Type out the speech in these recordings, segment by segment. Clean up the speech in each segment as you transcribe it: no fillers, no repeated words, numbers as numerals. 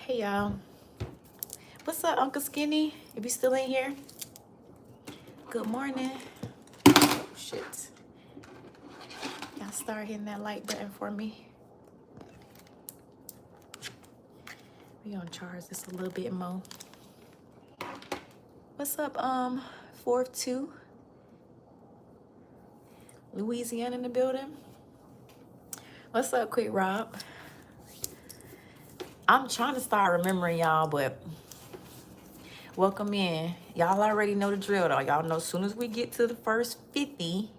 Hey y'all, what's up, Uncle Skinny? If you still in here, good morning. Oh shit, y'all start hitting that like button for me. We gonna charge this a little bit more. What's up, 4-2 Louisiana in the building? What's up, Quick Rob? I'm trying to start remembering y'all, but welcome in. Y'all already know the drill though. Y'all know as soon as we get to the first 50,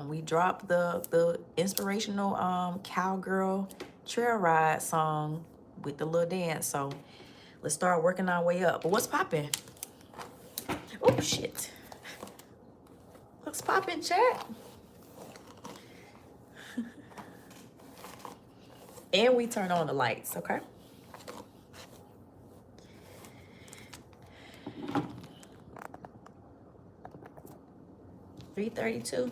we drop the inspirational cowgirl trail ride song with the little dance. So let's start working our way up. But what's popping? Oh shit. What's popping, chat? And we turn on the lights, okay? $3:32.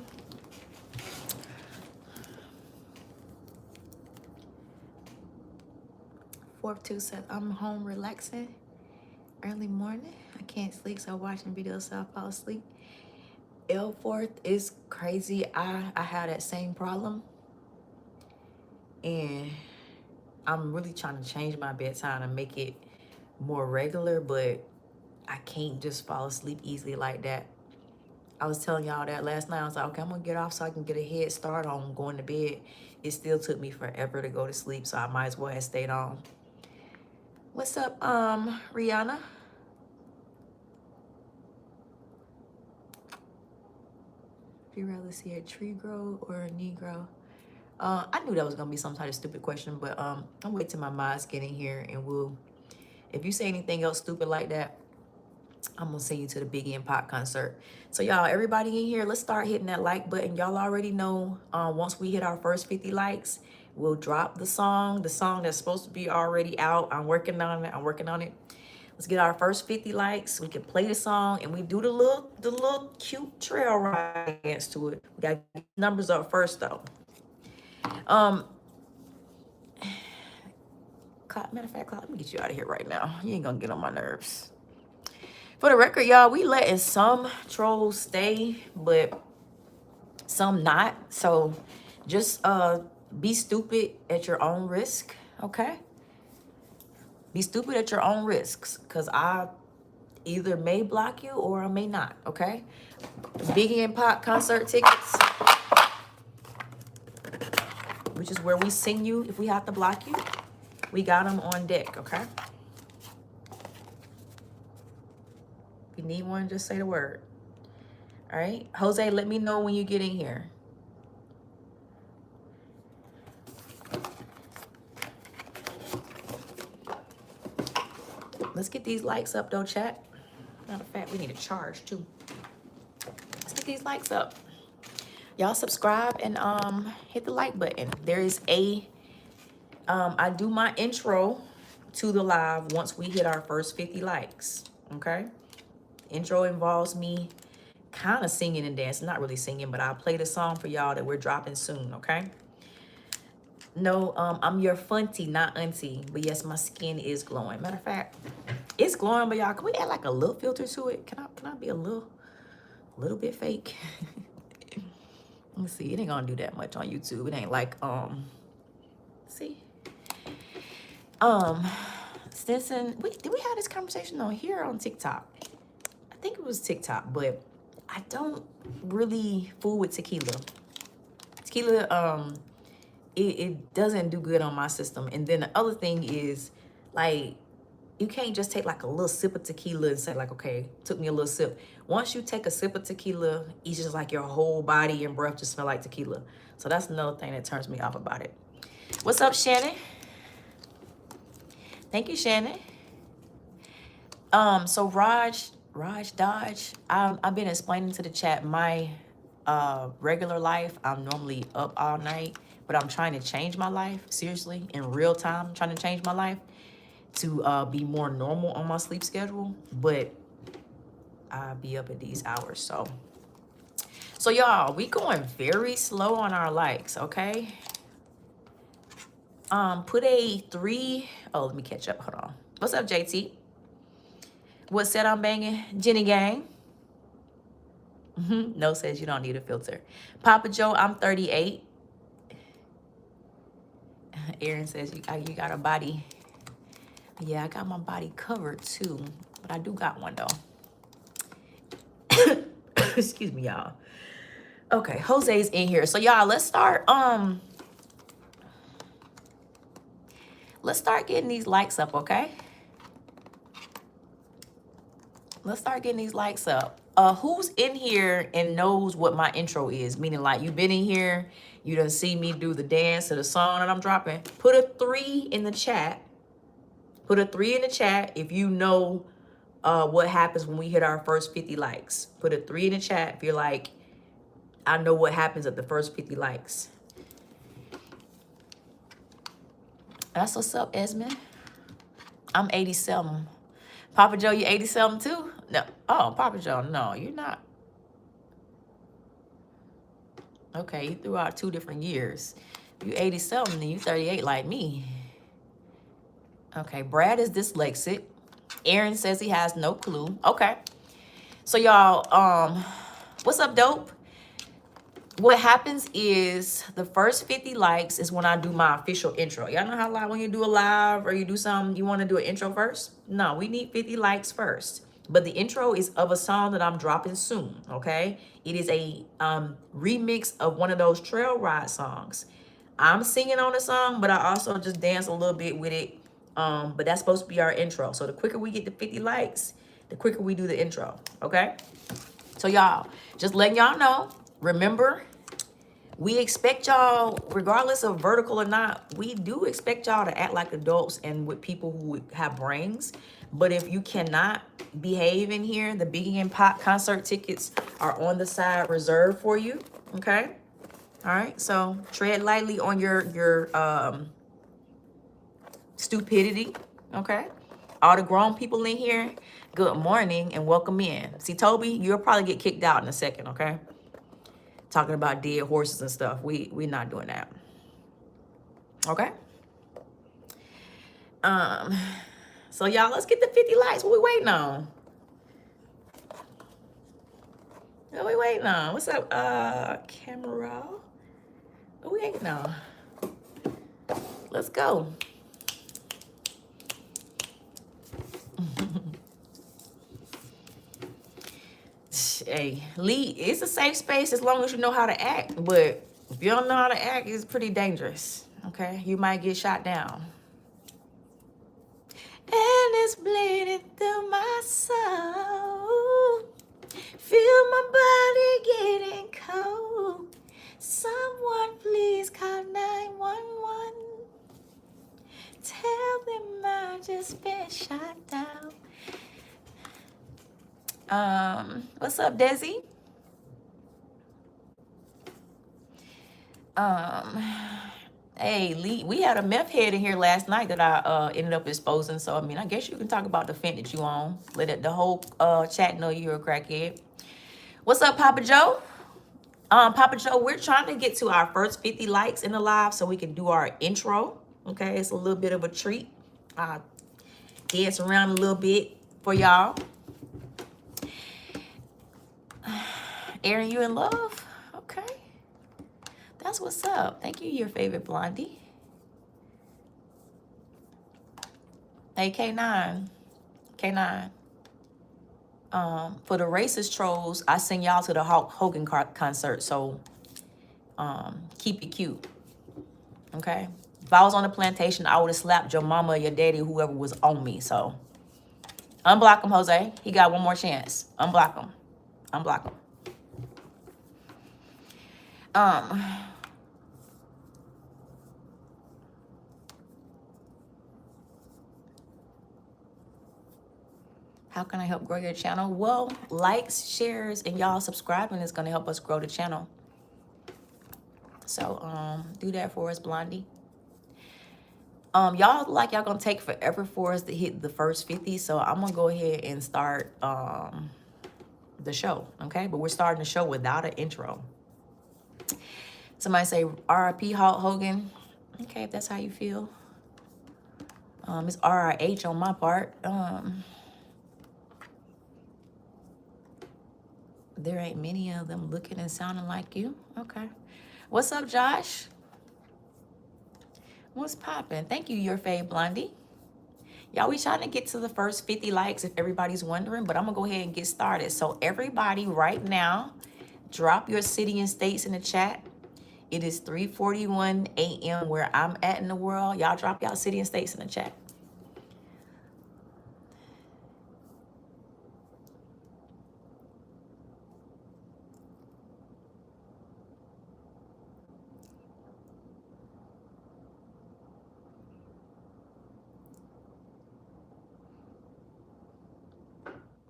4-2 said I'm home relaxing early morning. I can't sleep, so watching videos so I fall asleep. L4 is crazy. I had that same problem, and I'm really trying to change my bedtime to make it more regular, but I can't just fall asleep easily like that. I was telling y'all that last night. I was like, okay, I'm gonna get off so I can get a head start on going to bed. It still took me forever to go to sleep, so I might as well have stayed on. What's up, Rihanna? Would you rather see a tree grow or a Negro? I knew that was gonna be some type of stupid question, but I'm waiting till my mind's getting here, and we'll. If you say anything else stupid like that, I'm gonna send you to the Big N Pop concert. So y'all, everybody in here, let's start hitting that like button. Y'all already know. Once we hit our first 50 likes, we'll drop the song that's supposed to be already out. I'm working on it. Let's get our first 50 likes. We can play the song and we do the little cute trail ride dance to it. We gotta get numbers up first though. Matter of fact, Cloud, let me get you out of here right now. You ain't gonna get on my nerves. For the record, y'all, we letting some trolls stay, but some not. So just be stupid at your own risk, okay? Be stupid at your own risks, because I either may block you or I may not, okay? Biggie and Pop concert tickets, which is where we sing you if we have to block you. We got them on deck, okay? If you need one, just say the word. All right? Jose, let me know when you get in here. Let's get these likes up, though, chat. Matter of fact, we need a charge, too. Let's get these likes up. Y'all subscribe and hit the like button. There is I do my intro to the live once we hit our first 50 likes, okay? Intro involves me kind of singing and dancing. Not really singing, but I'll play the song for y'all that we're dropping soon, okay? No, I'm your funty, not auntie. But yes, my skin is glowing. Matter of fact, it's glowing, but y'all, can we add like a little filter to it? Can I be a little bit fake? Let's see, it ain't gonna do that much on YouTube. It ain't like, see? Stinson, did we have this conversation on here or on TikTok? I think it was TikTok, but I don't really fool with tequila. Tequila, it doesn't do good on my system. And then the other thing is, like, you can't just take like a little sip of tequila and say like, okay, took me a little sip. Once you take a sip of tequila, it's just like your whole body and breath just smell like tequila. So that's another thing that turns me off about it. What's up, Shannon? Thank you, Shannon. So Raj Dodge, I've been explaining to the chat my regular life. I'm normally up all night, but I'm trying to change my life, seriously, in real time. I'm trying to change my life to be more normal on my sleep schedule, but I'll be up at these hours. So y'all, we going very slow on our likes, okay? Put a 3. Oh, let me catch up. Hold on. What's up, JT? What set I'm banging? Jenny Gang. No says you don't need a filter. Papa Joe, I'm 38. Aaron says you got a body. Yeah, I got my body covered too, but I do got one though. Excuse me, y'all. Okay, Jose's in here. So y'all, let's start getting these likes up, okay? Let's start getting these likes up. Who's in here and knows what my intro is? Meaning like you've been in here, you done see me do the dance to the song that I'm dropping. Put a 3 in the chat. Put a 3 in the chat if you know what happens when we hit our first 50 likes. Put a 3 in the chat if you're like, I know what happens at the first 50 likes. That's what's up, Esmond. I'm 87. Papa Joe, you 87 too? No. Oh, Papa Joe, no, you're not. Okay, you threw out 2 different years. You 87 and you 38 like me. Okay, Brad is dyslexic. Aaron says he has no clue. Okay. So y'all, what's up, dope? What happens is the first 50 likes is when I do my official intro. Y'all know how like when you do a live or you do something, you want to do an intro first? No, we need 50 likes first. But the intro is of a song that I'm dropping soon, okay? It is a remix of one of those trail ride songs. I'm singing on the song, but I also just dance a little bit with it. But that's supposed to be our intro. So the quicker we get to 50 likes, the quicker we do the intro, okay? So y'all, just letting y'all know, remember, we expect y'all, regardless of vertical or not, we do expect y'all to act like adults and with people who have brains. But if you cannot behave in here, the Biggie and Pop concert tickets are on the side reserved for you, okay? All right, so tread lightly on your stupidity, okay? All the grown people in here, good morning and welcome in. See, Toby, you'll probably get kicked out in a second, okay? Talking about dead horses and stuff. We're not doing that. Okay? So y'all, let's get the 50 likes. What we waiting on? What we waiting on? What's up, camera? What we waiting on? Let's go. Hey, Lee, it's a safe space as long as you know how to act. But if you don't know how to act, it's pretty dangerous. Okay? You might get shot down. And it's bleeding through my soul. Feel my body getting cold. Someone please call 911. Tell them I just been shot down. What's up, Desi? Hey, Lee, we had a meth head in here last night that I ended up exposing. So, I mean, I guess you can talk about the fent that you own. Let the whole chat know you're a crackhead. What's up, Papa Joe? Papa Joe, we're trying to get to our first 50 likes in the live so we can do our intro. Okay, it's a little bit of a treat. Dance around a little bit for y'all. Aaron, you in love? Okay. That's what's up. Thank you, your favorite blondie. Hey, K9. K9. For the racist trolls, I sing y'all to the Hulk Hogan concert, so keep it cute. Okay? If I was on the plantation, I would have slapped your mama or your daddy, whoever was on me, so. Unblock him, Jose. He got one more chance. Unblock him. Unblock him. How can I help grow your channel? Well, likes, shares, and y'all subscribing is going to help us grow the channel. So, do that for us, Blondie. Y'all like y'all going to take forever for us to hit the first 50. So, I'm going to go ahead and start the show, okay? But we're starting the show without an intro. Somebody say, R.I.P. Hulk Hogan. Okay, if that's how you feel. It's RIH on my part. There ain't many of them looking and sounding like you. Okay. What's up, Josh? What's popping? Thank you, Your Fave Blondie. Y'all, we trying to get to the first 50 likes if everybody's wondering, but I'm going to go ahead and get started. So everybody right now, drop your city and states in the chat. It is 3:41 a.m. where I'm at in the world. Y'all drop y'all city and states in the chat.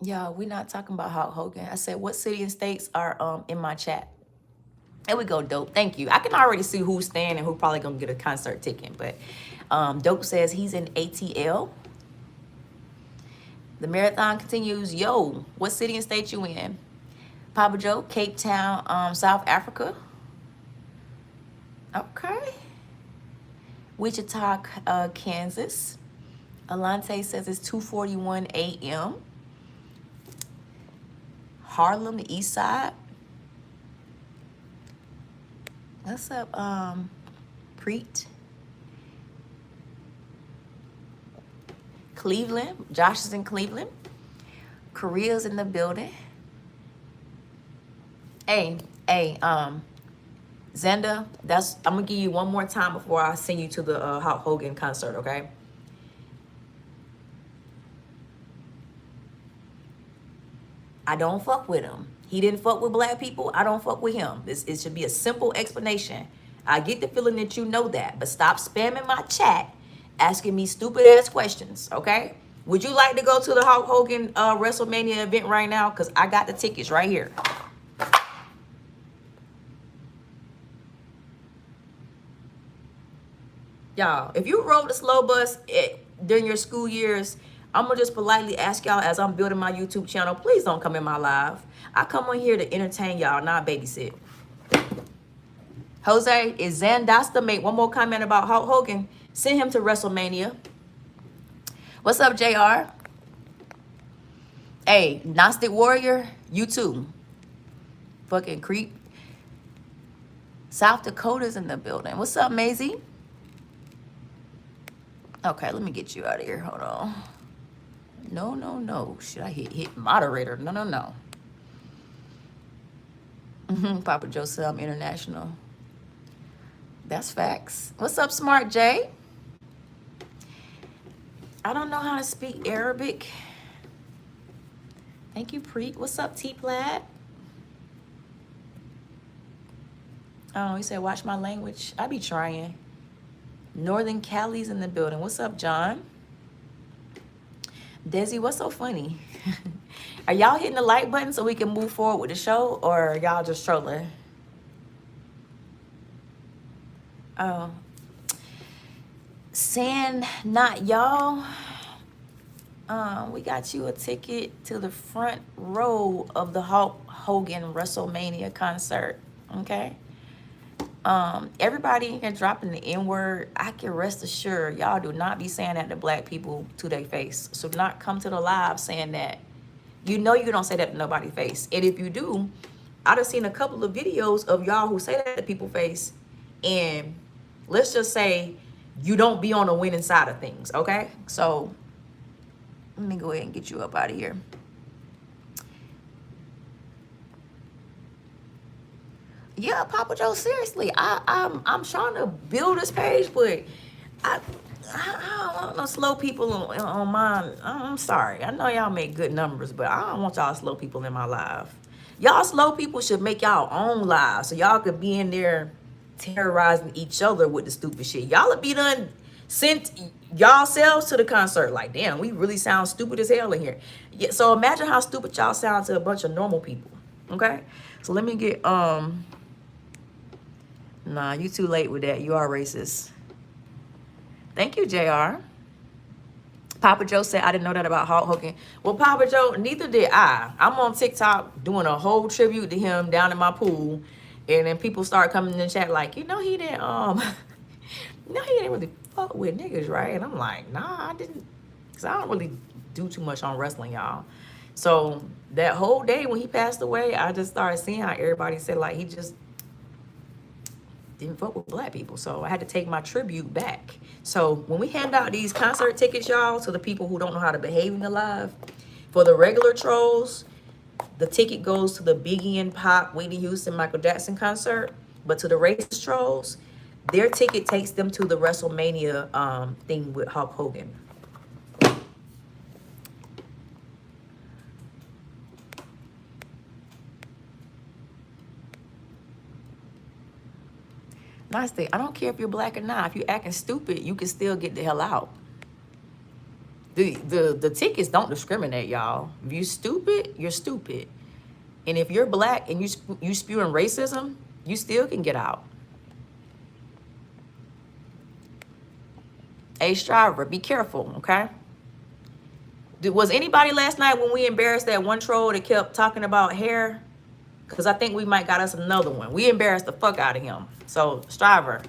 Y'all, we're not talking about Hulk Hogan. I said, what city and states are in my chat? There we go, Dope. Thank you. I can already see who's staying and who probably gonna get a concert ticket. But Dope says he's in ATL. The marathon continues. Yo, what city and state you in? Papa Joe, Cape Town, South Africa. Okay. Wichita, Kansas. Alante says it's 2:41 a.m. Harlem, the East Side. What's up, Preet? Cleveland. Josh is in Cleveland. Korea's in the building. Hey, Zenda, I'm gonna give you one more time before I send you to the Hulk Hogan concert, okay? I don't fuck with him. He didn't fuck with black people. I don't fuck with him. It should be a simple explanation. I get the feeling that you know that, but stop spamming my chat asking me stupid ass questions, okay? Would you like to go to the Hulk Hogan WrestleMania event right now? Because I got the tickets right here. Y'all, if you rode the slow bus during your school years, I'm going to just politely ask y'all as I'm building my YouTube channel, please don't come in my live. I come on here to entertain y'all, not babysit. Jose, is Zandasta make one more comment about Hulk Hogan? Send him to WrestleMania. What's up, JR? Hey, Gnostic Warrior, you too. Fucking creep. South Dakota's in the building. What's up, Maisie? Okay, let me get you out of here. Hold on. No. Should I hit moderator? No. Papa Joe said I'm international. That's facts. What's up, Smart J? I don't know how to speak Arabic. Thank you, Preet. What's up, T-Plaid? Oh, he said, watch my language. I be trying. Northern Cali's in the building. What's up, John? Desi, what's so funny? Are y'all hitting the like button so we can move forward with the show, or y'all just trolling? Oh. Saying not y'all. We got you a ticket to the front row of the Hulk Hogan WrestleMania concert. Okay? Everybody in here dropping the N-word. I can rest assured y'all do not be saying that to black people to their face. So do not come to the live saying that. You know you don't say that to nobody's face. And if you do, I've seen a couple of videos of y'all who say that to people's face. And let's just say you don't be on the winning side of things, okay? So let me go ahead and get you up out of here. Yeah, Papa Joe, seriously, I'm trying to build this page, but I don't want no slow people on mine. I'm sorry. I know y'all make good numbers, but I don't want y'all slow people in my live. Y'all slow people should make y'all own lives so y'all could be in there terrorizing each other with the stupid shit. Y'all would be done sent y'all selves to the concert. Like, damn, we really sound stupid as hell in here. Yeah, so imagine how stupid y'all sound to a bunch of normal people. Okay? So let me get nah, you too late with that. You are racist. Thank you, JR. Papa Joe said, I didn't know that about Hulk Hogan. Well, Papa Joe, neither did I. I'm on TikTok doing a whole tribute to him down in my pool. And then people start coming in the chat like, you know, he didn't, No, he didn't really fuck with niggas, right? And I'm like, nah, I didn't. Because I don't really do too much on wrestling, y'all. So that whole day when he passed away, I just started seeing how everybody said, like, he just didn't fuck with black people. So I had to take my tribute back. So when we hand out these concert tickets, y'all, to the people who don't know how to behave in the live, for the regular trolls, the ticket goes to the Biggie and Pop, Whitney Houston, Michael Jackson concert. But to the racist trolls, their ticket takes them to the WrestleMania thing with Hulk Hogan. Nice thing. I don't care if you're black or not. If you're acting stupid, you can still get the hell out. The tickets don't discriminate, y'all. If you're stupid, you're stupid. And if you're black and you spewing racism, you still can get out. Hey, Striver, be careful, okay? Was anybody last night when we embarrassed that one troll that kept talking about hair? Because I think we might got us another one. We embarrassed the fuck out of him. So, Striver,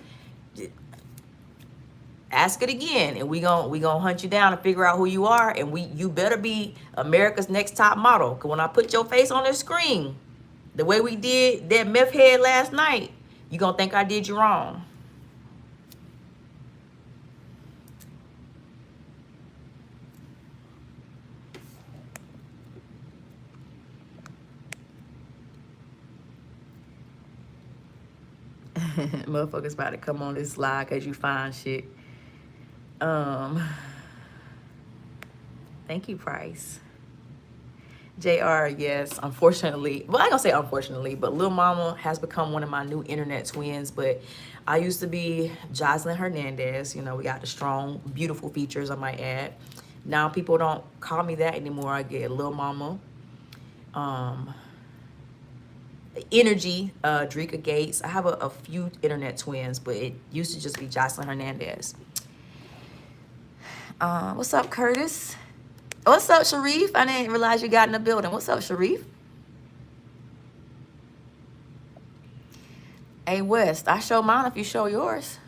ask it again, and we gonna hunt you down and figure out who you are, and you better be America's Next Top Model. Because when I put your face on the screen, the way we did that meth head last night, you gonna think I did you wrong. Motherfuckers about to come on this slide because you find shit. Thank you, Price. JR, yes, unfortunately. Well, I ain't gonna say unfortunately, but Lil Mama has become one of my new internet twins. But I used to be Jocelyn Hernandez. You know, we got the strong, beautiful features, I might add. Now people don't call me that anymore. I get Lil Mama. Energy, Drika Gates. I have a few internet twins, but it used to just be Jocelyn Hernandez. What's up, Curtis? What's up, Sharif? I didn't realize you got in the building. What's up, Sharif? Hey, West, I show mine if you show yours.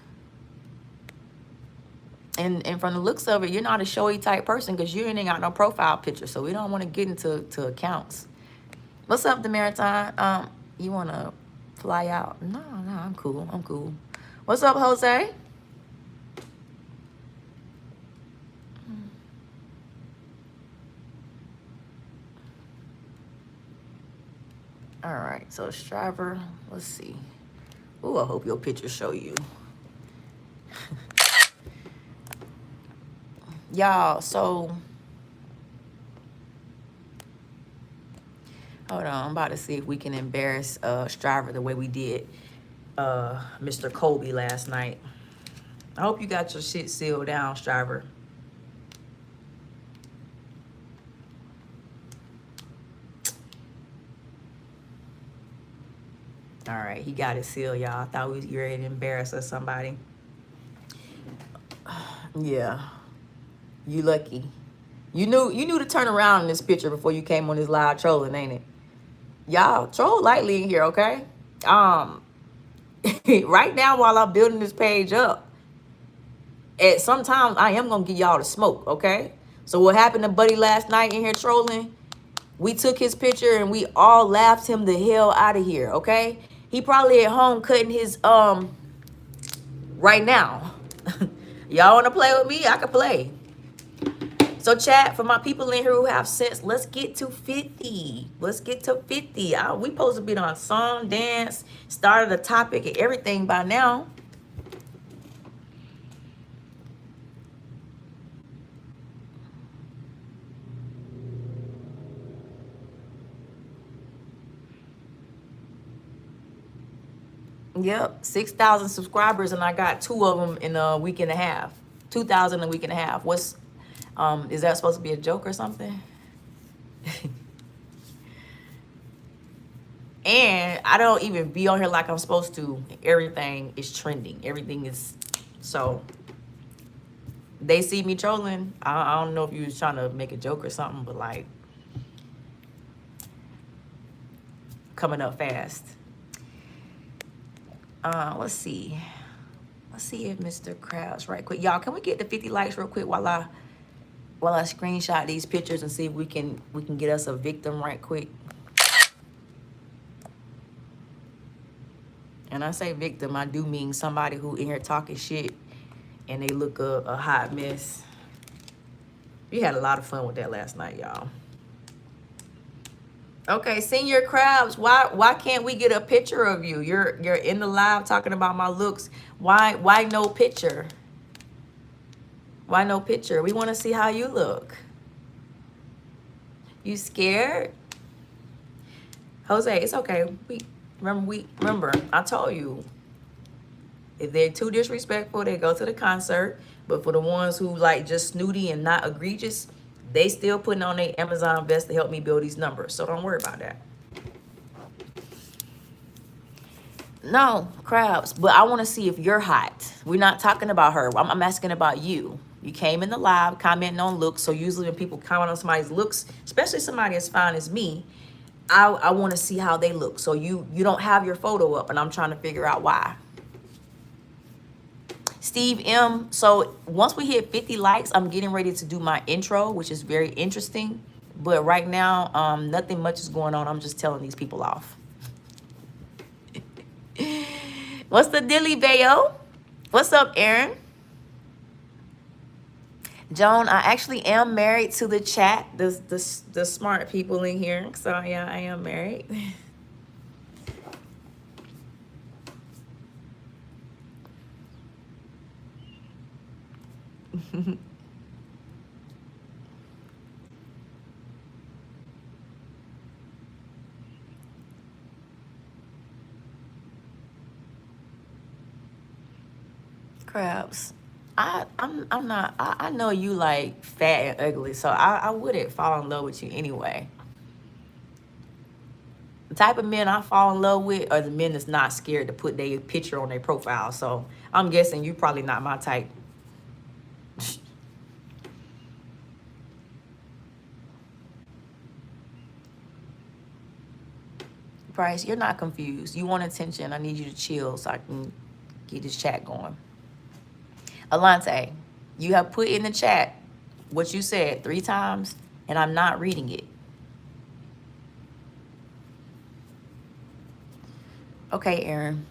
And from the looks of it, you're not a showy type person because you ain't got no profile picture, so we don't want to get into accounts. What's up, the Maritime? You want to fly out? No, I'm cool. I'm cool. What's up, Jose? All right, so Striver, let's see. Ooh, I hope your pictures show you. Y'all, so hold on, I'm about to see if we can embarrass Striver the way we did Mr. Kobe last night. I hope you got your shit sealed down, Striver. All right, he got it sealed, y'all. I thought we was ready to embarrass us somebody. Yeah, you lucky. You knew to turn around in this picture before you came on this live trolling, ain't it? Y'all troll lightly in here, okay? Right now while I'm building this page up, at sometimes I am gonna give y'all the smoke, okay? So what happened to Buddy last night in here trolling? We took his picture and we all laughed him the hell out of here, okay? He probably at home cutting his right now. Y'all wanna play with me? I can play. So chat, for my people in here who have sense, let's get to 50. Let's get to 50. We supposed to be on song, dance, started the topic and everything by now. Yep, 6,000 subscribers and I got 2 of them in a week and a half. 2,000 in a week and a half. What's is that supposed to be a joke or something? And I don't even be on here like I'm supposed to. Everything is trending. Everything is, so they see me trolling. I don't know if you was trying to make a joke or something, but like coming up fast. Let's see. Let's see if Mr. Krabs right quick. Y'all, can we get the 50 likes real quick while I screenshot these pictures and see if we can get us a victim right quick. And I say victim, I do mean somebody who in here talking shit and they look a hot mess. We had a lot of fun with that last night, y'all. Okay, Senior Krabs, why can't we get a picture of you? You're in the live talking about my looks. Why no picture? Why no picture? We want to see how you look. You scared? Jose, it's okay. Remember, I told you. If they're too disrespectful, they go to the concert. But for the ones who like just snooty and not egregious, they still putting on their Amazon vest to help me build these numbers. So don't worry about that. No, Krabs, but I want to see if you're hot. We're not talking about her. I'm asking about you. You came in the live commenting on looks. So usually when people comment on somebody's looks, especially somebody as fine as me, I want to see how they look. So you don't have your photo up, and I'm trying to figure out why. Steve M. So once we hit 50 likes, I'm getting ready to do my intro, which is very interesting. But right now, nothing much is going on. I'm just telling these people off. What's the dilly, Bayo? What's up, Aaron? Joan, I actually am married to the chat, the smart people in here. So yeah, I am married. Krabs. I'm not, I know you like fat and ugly, so I wouldn't fall in love with you anyway. The type of men I fall in love with are the men that's not scared to put their picture on their profile. So I'm guessing you're probably not my type. Price, you're not confused. You want attention. I need you to chill so I can get this chat going. Alante, you have put in the chat what you said 3 times, and I'm not reading it. Okay, Aaron.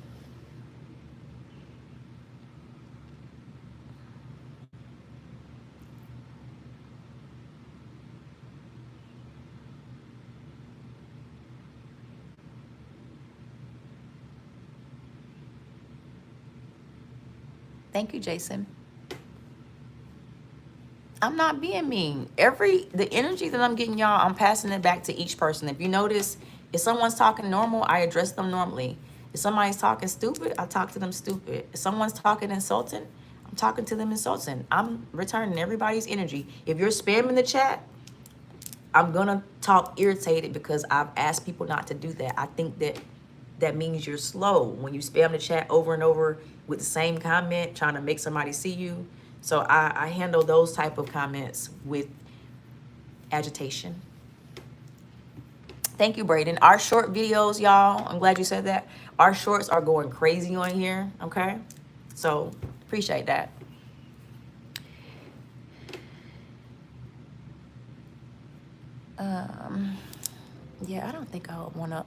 Thank you, Jason. I'm not being mean. The energy that I'm getting, y'all, I'm passing it back to each person. If you notice, if someone's talking normal, I address them normally. If somebody's talking stupid, I talk to them stupid. If someone's talking insulting, I'm talking to them insulting. I'm returning everybody's energy. If you're spamming the chat, I'm gonna talk irritated because I've asked people not to do that. I think that means you're slow when you spam the chat over and over with the same comment, trying to make somebody see you. So I handle those type of comments with agitation. Thank you, Braden. Our short videos, y'all, I'm glad you said that. Our shorts are going crazy on here, okay? So appreciate that. Yeah, I don't think I would wanna,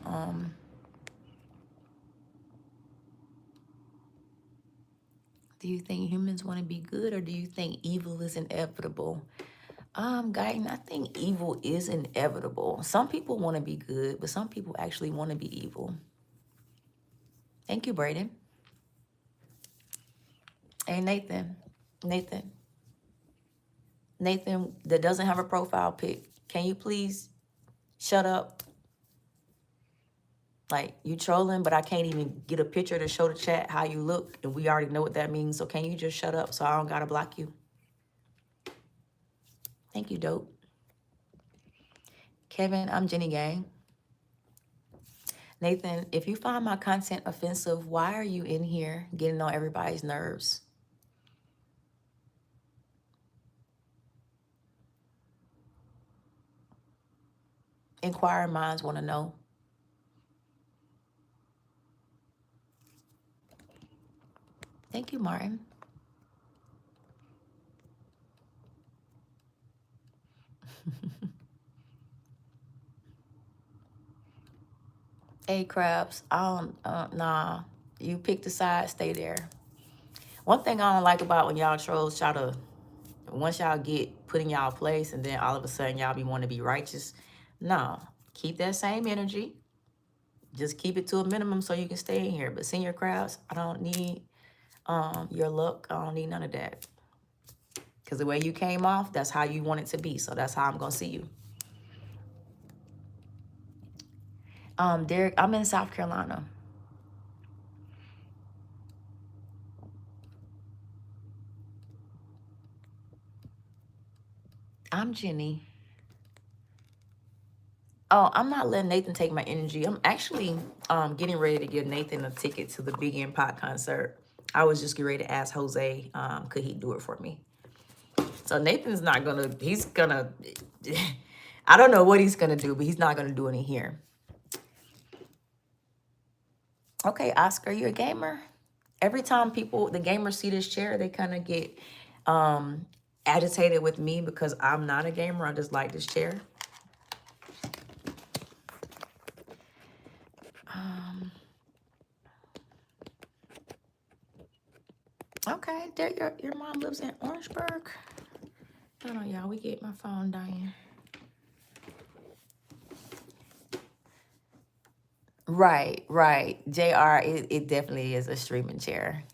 do you think humans want to be good, or do you think evil is inevitable? Guyton, I think evil is inevitable. Some people want to be good, but some people actually want to be evil. Thank you, Braden. Hey, Nathan, that doesn't have a profile pic. Can you please shut up? Like, you trolling, but I can't even get a picture to show the chat how you look, and we already know what that means. So can you just shut up so I don't gotta block you? Thank you, Dope. Kevin, I'm JennyGang. Nathan, if you find my content offensive, why are you in here getting on everybody's nerves? Inquiring minds want to know. Thank you, Martin. Hey, Crabs. Nah. You pick the side, stay there. One thing I don't like about when y'all trolls try to, once y'all get put in y'all place and then all of a sudden y'all be want to be righteous. No. Keep that same energy. Just keep it to a minimum so you can stay in here. But senior crowds, I don't need your look. I don't need none of that. Because the way you came off, that's how you want it to be. So that's how I'm going to see you. Derek, I'm in South Carolina. I'm Jenny. Oh, I'm not letting Nathan take my energy. I'm actually getting ready to give Nathan a ticket to the Big Impact concert. I was just getting ready to ask Jose, could he do it for me? So Nathan's not gonna, he's gonna, I don't know what he's gonna do, but he's not gonna do any here. Okay, Oscar, you a gamer? Every time people, the gamers see this chair, they kind of get agitated with me because I'm not a gamer. I just like this chair. Okay, there, your mom lives in Orangeburg. Hold on, y'all. We get my phone dying. Right. JR, it definitely is a streaming chair.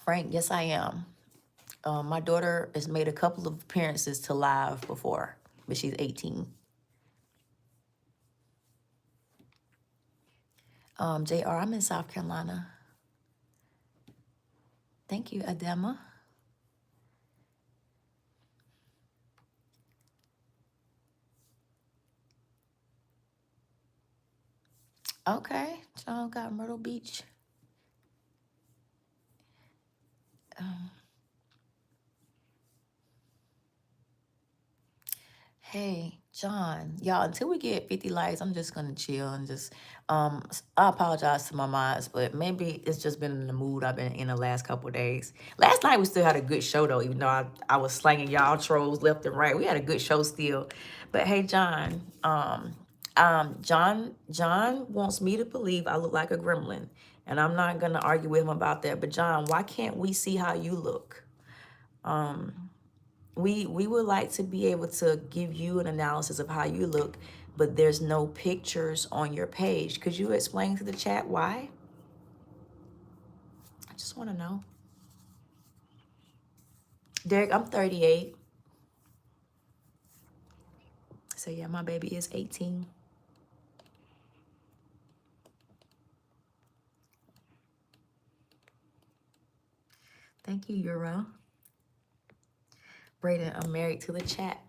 Frank, yes, I am. My daughter has made a couple of appearances to live before, but she's 18. JR, I'm in South Carolina. Thank you, Adema. Okay, John got Myrtle Beach. Hey, John, y'all, until we get 50 likes, I'm just gonna chill and just I apologize to my mods, but maybe it's just been in the mood I've been in the last couple of days. Last night we still had a good show though, even though I was slanging y'all trolls left and right. We had a good show still. But hey, John, John wants me to believe I look like a gremlin. And I'm not gonna argue with him about that. But John, why can't we see how you look? We would like to be able to give you an analysis of how you look, but there's no pictures on your page. Could you explain to the chat why? I just want to know. Derek, I'm 38. So yeah, my baby is 18. Thank you, Euro. Brayden, I'm married to the chat.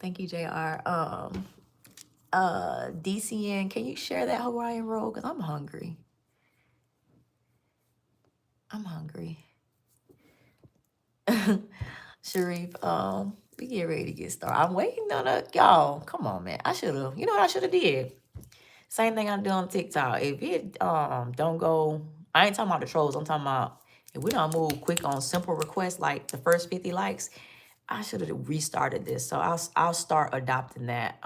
Thank you, JR. DCN, can you share that Hawaiian roll? Because I'm hungry. I'm hungry. Sharif, we get ready to get started. I'm waiting on y'all. Come on, man. I should have, you know what I should have did? Same thing I do on TikTok. If it don't go, I ain't talking about the trolls. I'm talking about if we don't move quick on simple requests like the first 50 likes, I should have restarted this. So I'll start adopting that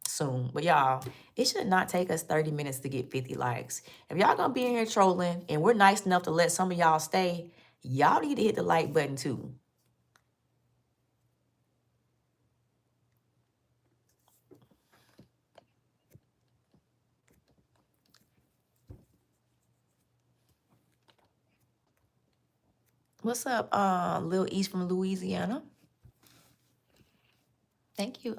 soon. But y'all, it should not take us 30 minutes to get 50 likes. If y'all gonna be in here trolling and we're nice enough to let some of y'all stay, y'all need to hit the like button too. What's up, Lil East from Louisiana? Thank you,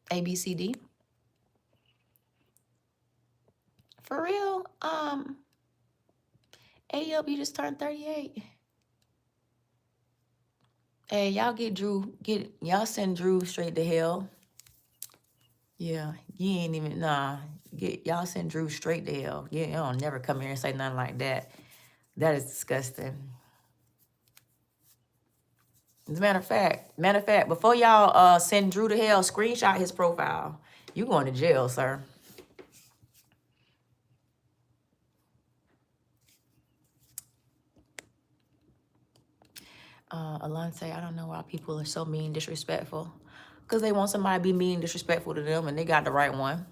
ABCD. For real, A-Up, you just turned 38. Hey, y'all y'all send Drew straight to hell. Yeah, you ain't even, y'all send Drew straight to hell. Yeah, y'all don't never come here and say nothing like that. That is disgusting. As a matter of fact, before y'all send Drew to hell, screenshot his profile. You going to jail, sir. Alante, I don't know why people are so mean, disrespectful. Because they want somebody to be mean, disrespectful to them, and they got the right one.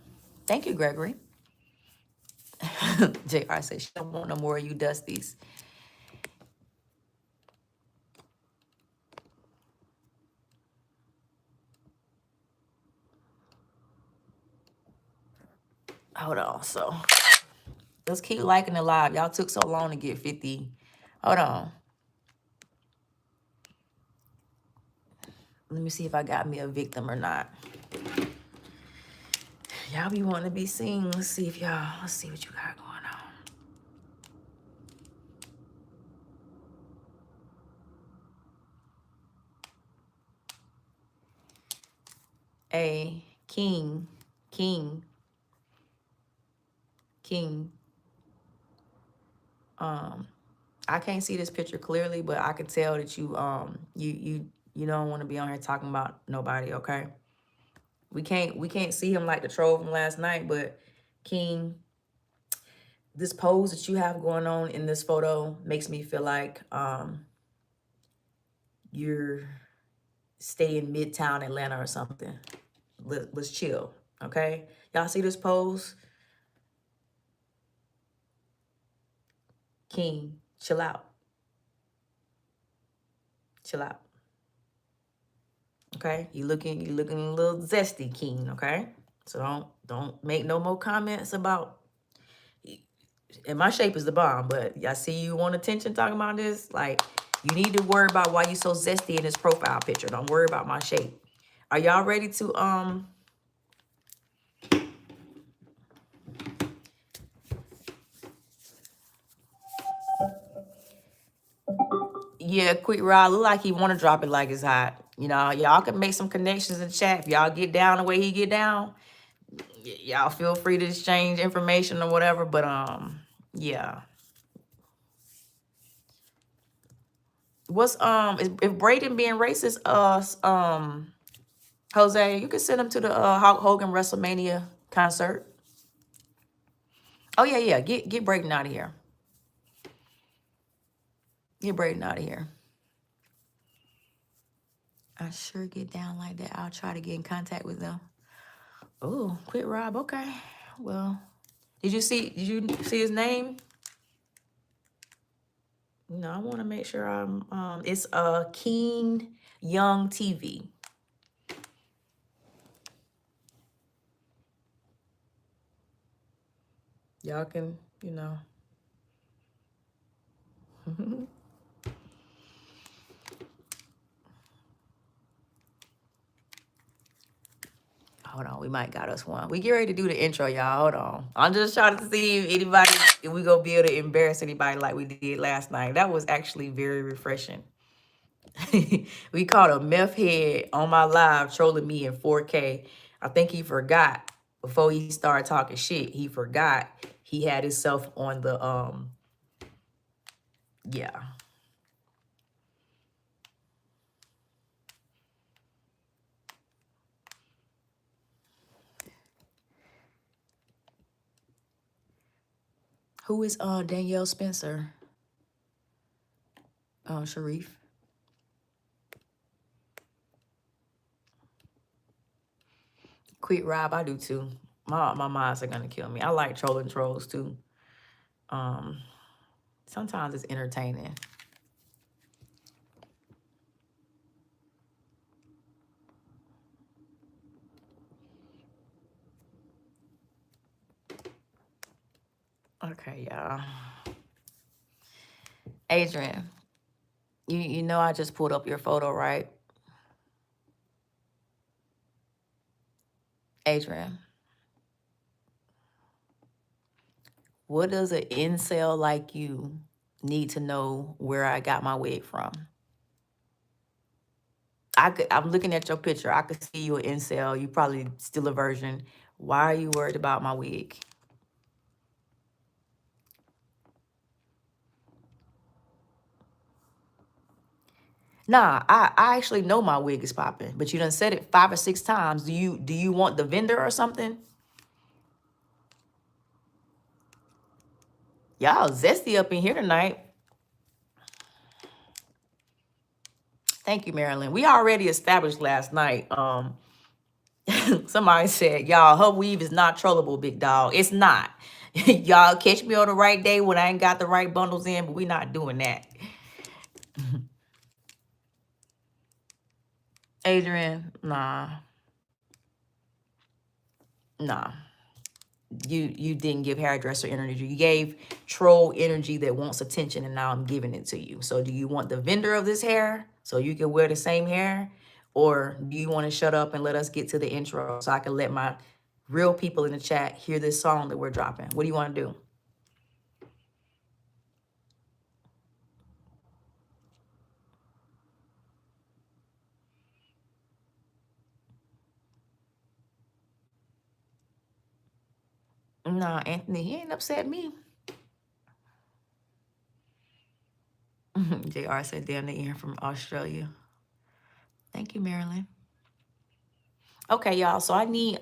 Thank you, Gregory. JR says, she don't want no more of you dusties. Hold on. So, let's keep liking the live. Y'all took so long to get 50. Hold on. Let me see if I got me a victim or not. Y'all be wanting to be seen. Let's see if y'all, let's see what you got going on. A king. I can't see this picture clearly, but I can tell that you don't want to be on here talking about nobody, okay? We can't see him like the troll from last night, but King, this pose that you have going on in this photo makes me feel like you're staying Midtown Atlanta or something. Let's chill, okay? Y'all see this pose? King, chill out. Chill out. Okay? You looking a little zesty, King, okay? So don't make no more comments about, and my shape is the bomb, but I see you want attention talking about this. Like, you need to worry about why you so zesty in this profile picture. Don't worry about my shape. Are y'all ready to yeah, quick ride. Look like he want to drop it like it's hot. You know, y'all can make some connections in chat. If y'all get down the way he get down, y'all feel free to exchange information or whatever. But yeah. What's if Braden being racist, Jose, you can send him to the Hulk Hogan WrestleMania concert. Oh yeah. Get Braden out of here. Get Braden out of here. I sure get down like that. I'll try to get in contact with them. Oh, quit Rob. Okay. Well, did you see his name? No, I want to make sure I'm it's Keen Young TV. Y'all can, you know. Hold on, we might got us one. We get ready to do the intro, y'all. Hold on. I'm just trying to see if we gonna be able to embarrass anybody like we did last night. That was actually very refreshing. We caught a meth head on my live trolling me in 4K. I think he forgot before he started talking shit. He forgot he had himself on the yeah. Who is Danielle Spencer? Sharif. Quit Rob, I do too. My minds are gonna kill me. I like trolling trolls too. Sometimes it's entertaining. Okay, y'all. Adrian, you know I just pulled up your photo, right? Adrian, what does an incel like you need to know where I got my wig from? I'm looking at your picture. I could see you an incel. You probably still a virgin. Why are you worried about my wig? Nah, I actually know my wig is popping, but you done said it 5 or 6 times. Do you want the vendor or something? Y'all zesty up in here tonight. Thank you, Marilyn. We already established last night. Somebody said, y'all, her weave is not trollable, big dog. It's not. Y'all catch me on the right day when I ain't got the right bundles in, but we not doing that. Adrian, nah. You didn't give hairdresser energy. You gave troll energy that wants attention, and now I'm giving it to you. So do you want the vendor of this hair so you can wear the same hair? Or do you want to shut up and let us get to the intro so I can let my real people in the chat hear this song that we're dropping? What do you want to do? Nah, Anthony, he ain't upset me. JR said down the ear from Australia. Thank you, Marilyn. Okay, y'all. So I need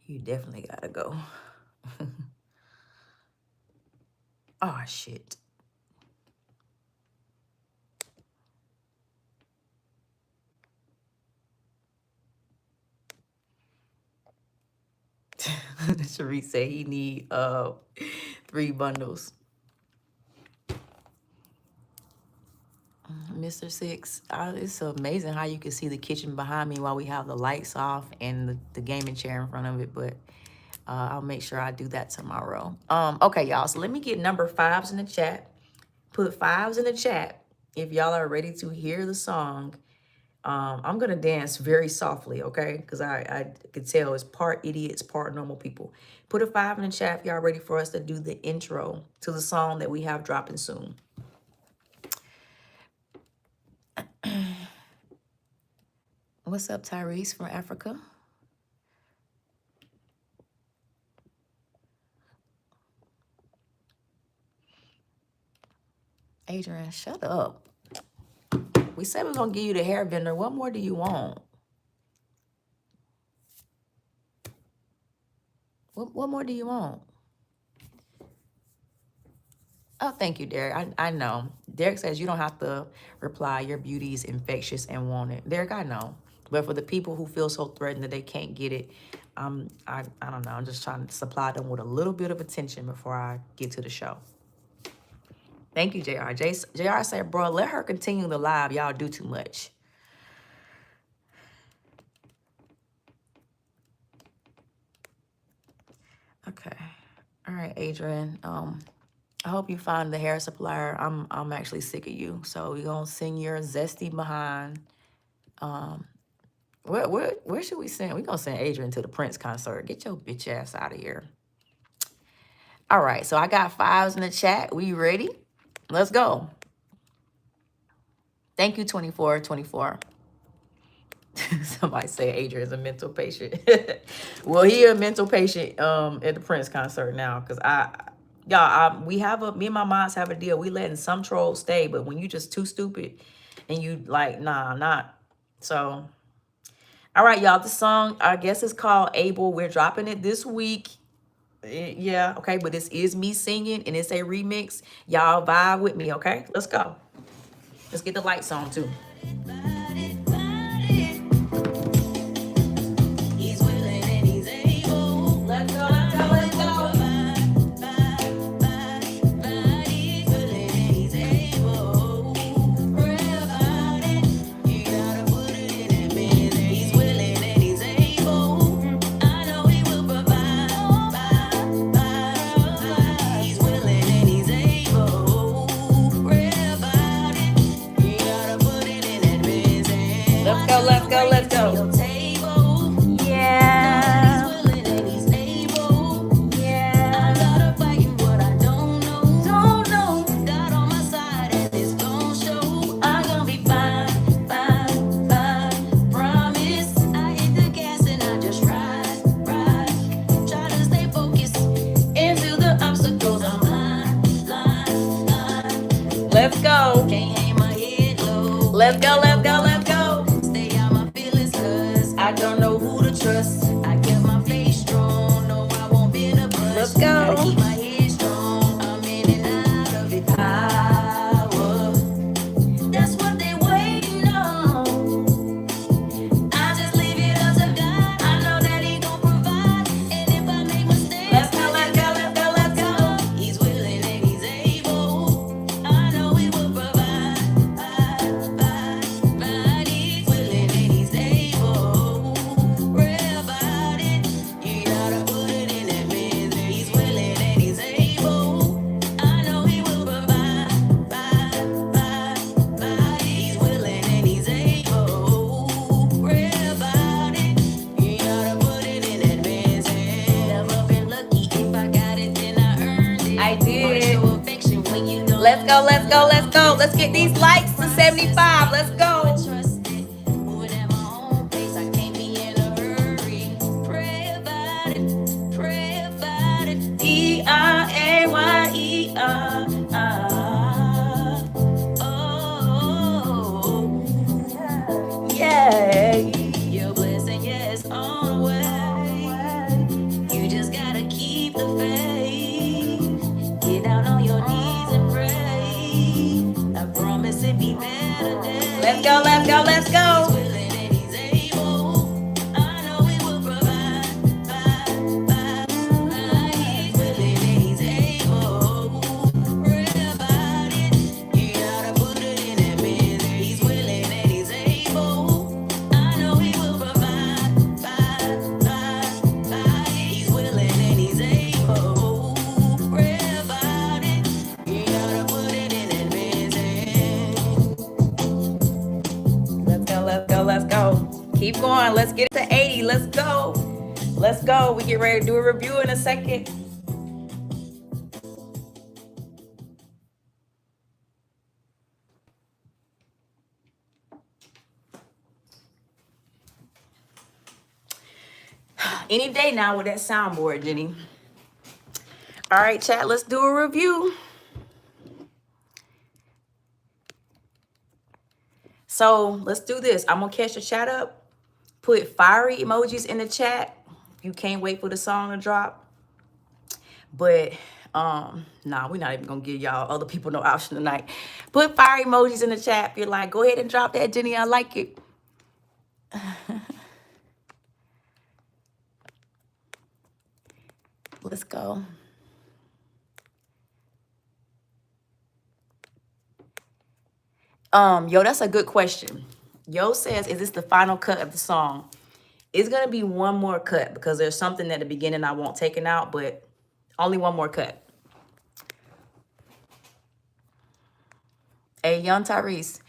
you definitely gotta go. Oh shit. Sharice said he need 3 bundles. Mr. Six, it's amazing how you can see the kitchen behind me while we have the lights off and the gaming chair in front of it, but I'll make sure I do that tomorrow. Okay, y'all, so let me get number 5s in the chat. Put 5s in the chat if y'all are ready to hear the song. I'm gonna dance very softly, okay? Because I could tell it's part idiots, part normal people. Put a 5 in the chat if y'all ready for us to do the intro to the song that we have dropping soon. What's up, Tyrese from Africa? Adrian, shut up. We said we're gonna give you the hair vendor. What more do you want? What more do you want? Oh, thank you, Derek. I know. Derek says you don't have to reply. Your beauty is infectious and want it. Derek, I know. But for the people who feel so threatened that they can't get it, I don't know. I'm just trying to supply them with a little bit of attention before I get to the show. Thank you, JR. JR said, bro, let her continue the live. Y'all do too much. Okay. All right, Adrian. I hope you find the hair supplier. I'm actually sick of you. So we're gonna send your zesty behind. Where should we send? We're gonna send Adrian to the Prince concert. Get your bitch ass out of here. All right, so I got 5s in the chat. We ready? Let's go. Thank you, 2424. Somebody say Adrian's a mental patient. Well, he a mental patient at the Prince concert now, because me and my moms have a deal. We letting some trolls stay, but when you just too stupid and you like, nah, not. So, all right, y'all, the song, I guess it's called Able. We're dropping it this week. Yeah, okay, but this is me singing and it's a remix. Y'all vibe with me, okay? Let's go. Let's get the lights on too. Let's go. Can't hang my head low. Let's go, let's go, let's go. Stay out my feelings, cause I don't know who to trust. I kept my face strong, no, I won't be in a bust. Let's go. Gotta keep my head strong, I'm in and out of it. Power, that's what they waiting on. I just leave it up to God. I know that He gon' provide. And if I make mistakes, let's go, let's go, let's go, let's go. He's willing and He's able. I know He will provide. He's willing and He's able. Pray about it. You gotta put it in that man's there. He's willing and He's able. I know He will provide. He's willing and He's able. Pray about it. You gotta put it in that man's hand. Never been lucky. If I got it, then I earned it. I did. Show affection when you don't. Let's go, let's go, let's go. Let's get these likes to 75. Let's go. Trust it. Moving at my own pace. I can't be in a hurry. Pray about it. Pray about it. E-R-A-Y-E-R. Oh, yeah. Your blessing, yes, on the way. You just gotta keep the faith. Get down on your knees and pray. I promise it be better days. Let's go, let's go, let's go. He's willing and He's able. I know He will provide. He's willing and He's able. Pray about it. You gotta put it in that man's there. He's willing and He's able. I know He will provide. He's willing and He's able. Pray about it. You gotta put it in that man's hand. Let's go, let's go, let's go. Keep going. Let's get it to 80. Let's go. Let's go. We get ready to do a review in a second. Any day now with that soundboard, Jenny. All right, chat, let's do a review. So let's do this. I'm gonna catch the chat up, put fiery emojis in the chat. You can't wait for the song to drop. But nah, we're not even gonna give y'all other people no option tonight. Put fire emojis in the chat if you're like, go ahead and drop that, Jenny. I like it. Let's go. Yo, that's a good question. Yo says, is this the final cut of the song? It's gonna be one more cut because there's something at the beginning I want taken out, but only one more cut. Hey, young Tyrese,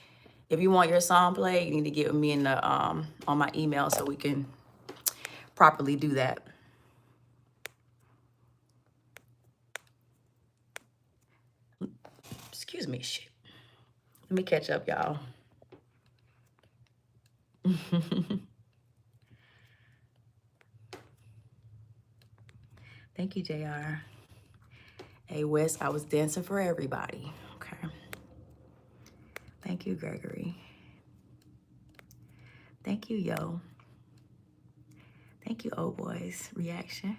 if you want your song played, you need to get with me in the on my email so we can properly do that. Excuse me, shit. Let me catch up, y'all. Thank you, JR. Hey, Wes, I was dancing for everybody. Okay. Thank you, Gregory. Thank you, Yo. Thank you, Oh Boys. Reaction.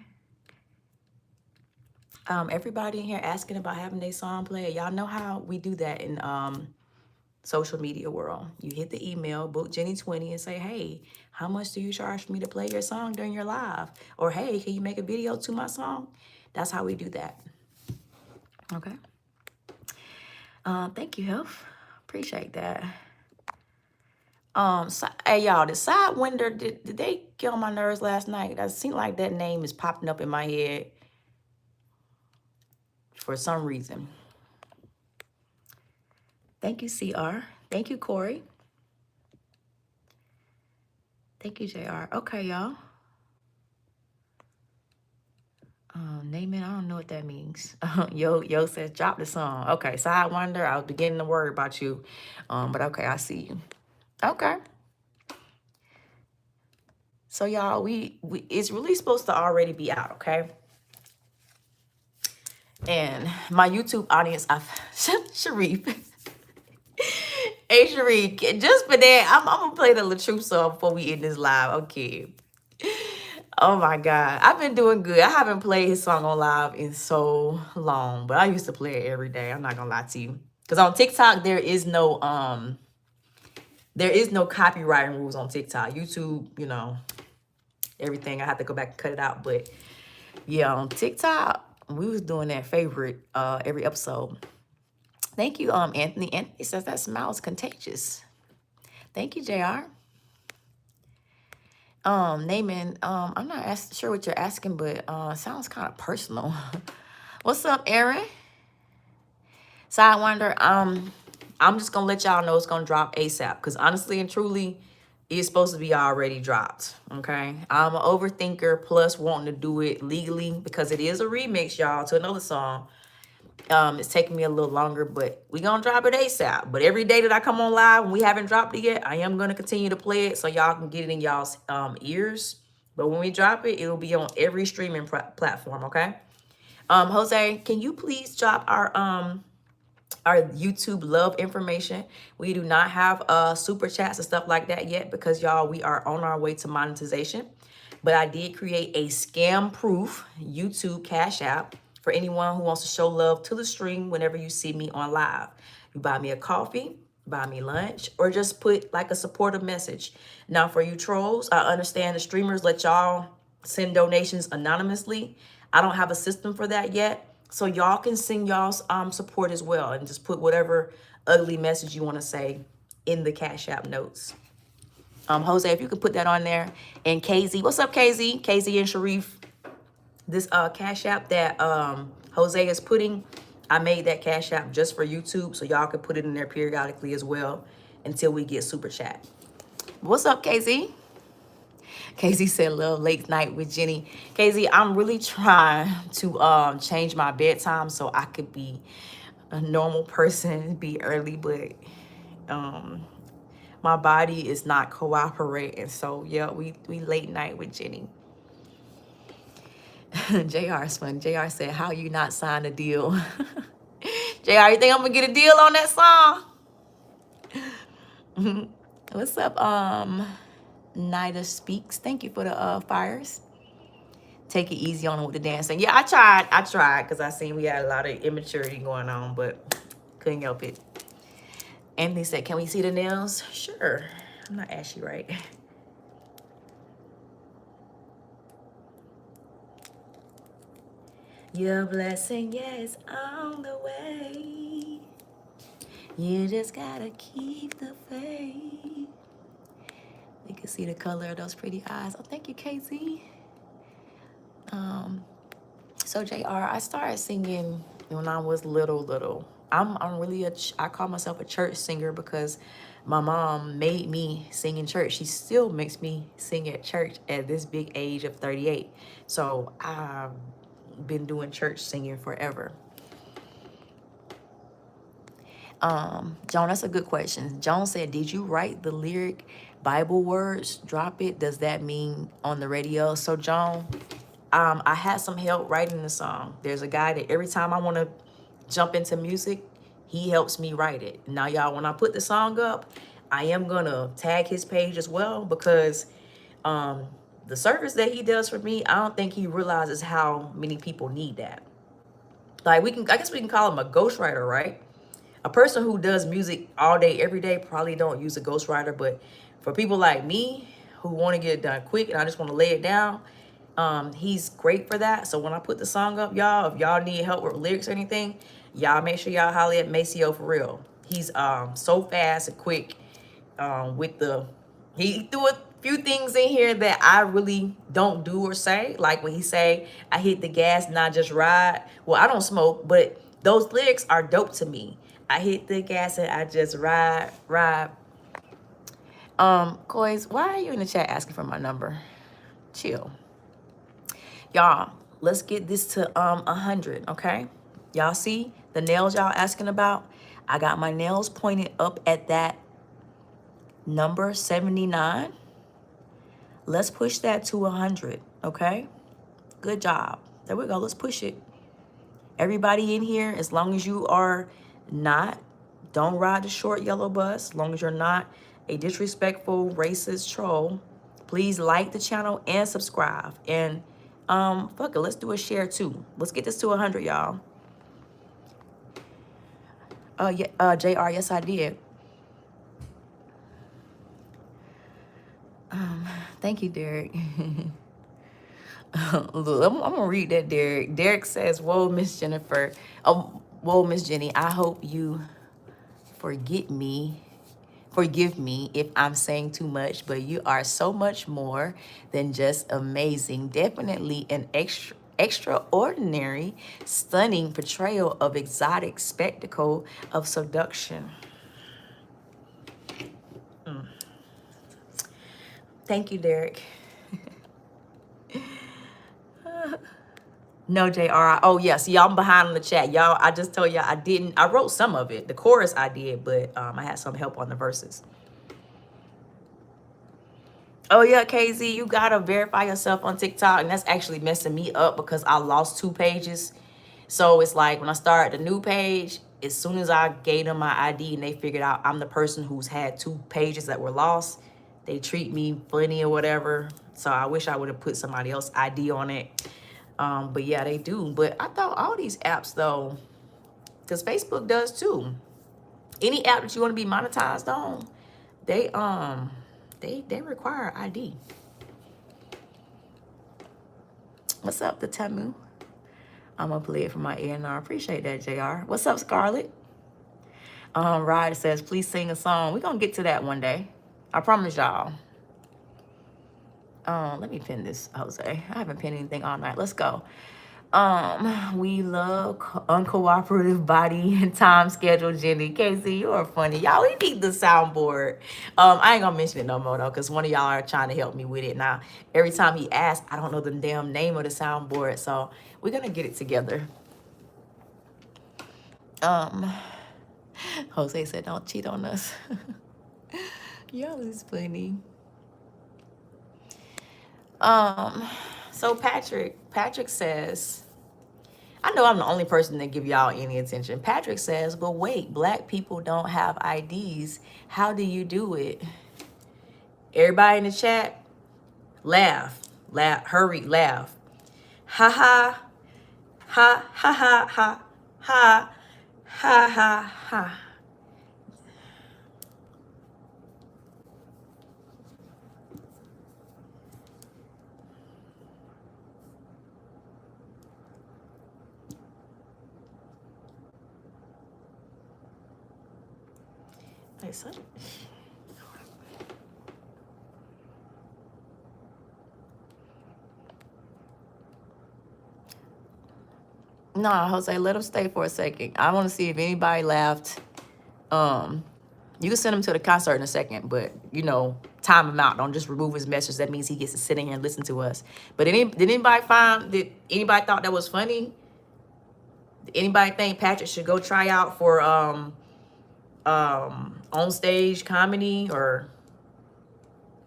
Everybody in here asking about having their song played. Y'all know how we do that in social media world. You hit the email, book Jenny20 and say, hey, how much do you charge for me to play your song during your live? Or hey, can you make a video to my song? That's how we do that. Okay. Thank you, Health. Appreciate that. So, hey y'all, the Sidewinder, did they get on my nerves last night? It seemed like that name is popping up in my head for some reason. Thank you, CR. Thank you, Corey. Thank you, JR. Okay, y'all. Name it, I don't know what that means. Yo says, drop the song. Okay, Sidewinder, I was beginning to worry about you. But okay, I see you. Okay. So y'all, we it's really supposed to already be out, okay? And my YouTube audience, Sharif, Hey, Cherie, just for that, I'm gonna play the LaTruth song before we end this live. Okay. Oh my God. I've been doing good. I haven't played his song on live in so long, but I used to play it every day. I'm not gonna lie to you. Because on TikTok, there is no copywriting rules on TikTok. YouTube, you know, everything. I have to go back and cut it out. But yeah, on TikTok, we was doing that favorite every episode. Thank you, Anthony. Anthony says that smile is contagious. Thank you, JR. Naaman, I'm not sure what you're asking, but sounds kind of personal. What's up, Aaron? Sidewinder, I'm just gonna let y'all know it's gonna drop ASAP because honestly and truly, it's supposed to be already dropped. Okay, I'm an overthinker plus wanting to do it legally because it is a remix, y'all, to another song. It's taking me a little longer, but we gonna drop it ASAP. But every day that I come on live and we haven't dropped it yet, I am gonna continue to play it so y'all can get it in y'all's ears. But when we drop it, it'll be on every streaming platform. Okay. Jose, can you please drop our YouTube love information? We do not have super chats and stuff like that yet because y'all, we are on our way to monetization. But I did create a scam proof YouTube Cash App for anyone who wants to show love to the stream whenever you see me on live. You buy me a coffee, buy me lunch, or just put like a supportive message. Now for you trolls, I understand the streamers let y'all send donations anonymously. I don't have a system for that yet. So y'all can send y'all's support as well and just put whatever ugly message you want to say in the Cash App notes. Jose, if you could put that on there. And KZ, what's up, KZ? KZ and Sharif. This Cash App that Jose is putting, I made that Cash App just for YouTube, so y'all can put it in there periodically as well until we get super chat. What's up, KZ? KZ said love late night with Jenny. KZ, I'm really trying to change my bedtime so I could be a normal person, be early, but my body is not cooperating. So yeah, we late night with Jenny. JR is fun. JR said, how you not sign a deal? JR, you think I'm gonna get a deal on that song? What's up, Nida Speaks? Thank you for the fires. Take it easy on him with the dancing. Yeah, I tried because I seen we had a lot of immaturity going on, but couldn't help it. Anthony said, can we see the nails? Sure. I'm not ashy, right? Your blessing, yeah, is on the way. You just gotta keep the faith. You can see the color of those pretty eyes. Oh, thank you, KZ. So JR, I started singing when I was little. I'm really I call myself a church singer because my mom made me sing in church. She still makes me sing at church at this big age of 38. So I've been doing church singing forever. Joan, that's a good question. Joan said, did you write the lyric Bible words? Drop it. Does that mean on the radio? So Joan, I had some help writing the song. There's a guy that every time I want to jump into music, he helps me write it. Now, y'all, when I put the song up, I am going to tag his page as well because the service that he does for me, I don't think he realizes how many people need that. Like I guess we can call him a ghostwriter, right? A person who does music all day, every day, probably don't use a ghostwriter. But for people like me who want to get it done quick and I just want to lay it down, he's great for that. So when I put the song up, y'all, if y'all need help with lyrics or anything, y'all make sure y'all holler at Maceo for real. He's so fast and quick he threw a few things in here that I really don't do or say. Like when he say, I hit the gas and I just ride. Well, I don't smoke, but those lyrics are dope to me. I hit the gas and I just ride. Kois, why are you in the chat asking for my number? Chill. Y'all, let's get this to 100, okay? Y'all see the nails y'all asking about? I got my nails pointed up at that number 79. Let's push that to 100, okay? Good job. There we go. Let's push it. Everybody in here, as long as you are not Don't ride the short yellow bus. As long as you're not a disrespectful, racist troll, please like the channel and subscribe. And fuck it, let's do a share too. Let's get this to 100, y'all. Yeah, JR, yes I did. Thank you, Derek. Look, I'm gonna read that, Derek. Derek says, "Whoa, Miss Jennifer. Whoa, Miss Jenny. I hope you forgive me if I'm saying too much, but you are so much more than just amazing. Definitely an extraordinary, stunning portrayal of exotic spectacle of seduction." Thank you, Derek. No, JR. Oh, yeah. See, y'all, I'm behind on the chat. Y'all, I just told y'all I wrote some of it. The chorus I did, but I had some help on the verses. Oh, yeah, KZ, you got to verify yourself on TikTok. And that's actually messing me up because I lost 2 pages. So it's like when I start the new page, as soon as I gave them my ID and they figured out I'm the person who's had 2 pages that were lost, they treat me funny or whatever. So I wish I would have put somebody else's ID on it. But yeah, they do. But I thought all these apps though, because Facebook does too. Any app that you want to be monetized on, they require ID. What's up, the Tamu? I'm gonna play it from my ear now. I appreciate that, JR. What's up, Scarlett? Ryder says, please sing a song. We're gonna get to that one day. I promise y'all. Let me pin this, Jose. I haven't pinned anything all night. Let's go. We love uncooperative body and time schedule, Jenny. Casey, you are funny. Y'all, we need the soundboard. I ain't gonna mention it no more though, because one of y'all are trying to help me with it. Now, every time he asks, I don't know the damn name of the soundboard, so we're gonna get it together. Jose said, don't cheat on us. Y'all is funny. So Patrick says, I know I'm the only person that give y'all any attention. Patrick says, but wait, black people don't have IDs. How do you do it? Everybody in the chat, laugh, hurry, laugh. Ha ha, ha ha ha ha, ha ha ha ha. No, Jose, let him stay for a second. I want to see if anybody laughed. You can send him to the concert in a second, but you know, time him out. Don't just remove his message. That means he gets to sit in here and listen to us. But did anybody anybody thought that was funny? Did anybody think Patrick should go try out for on stage comedy? Or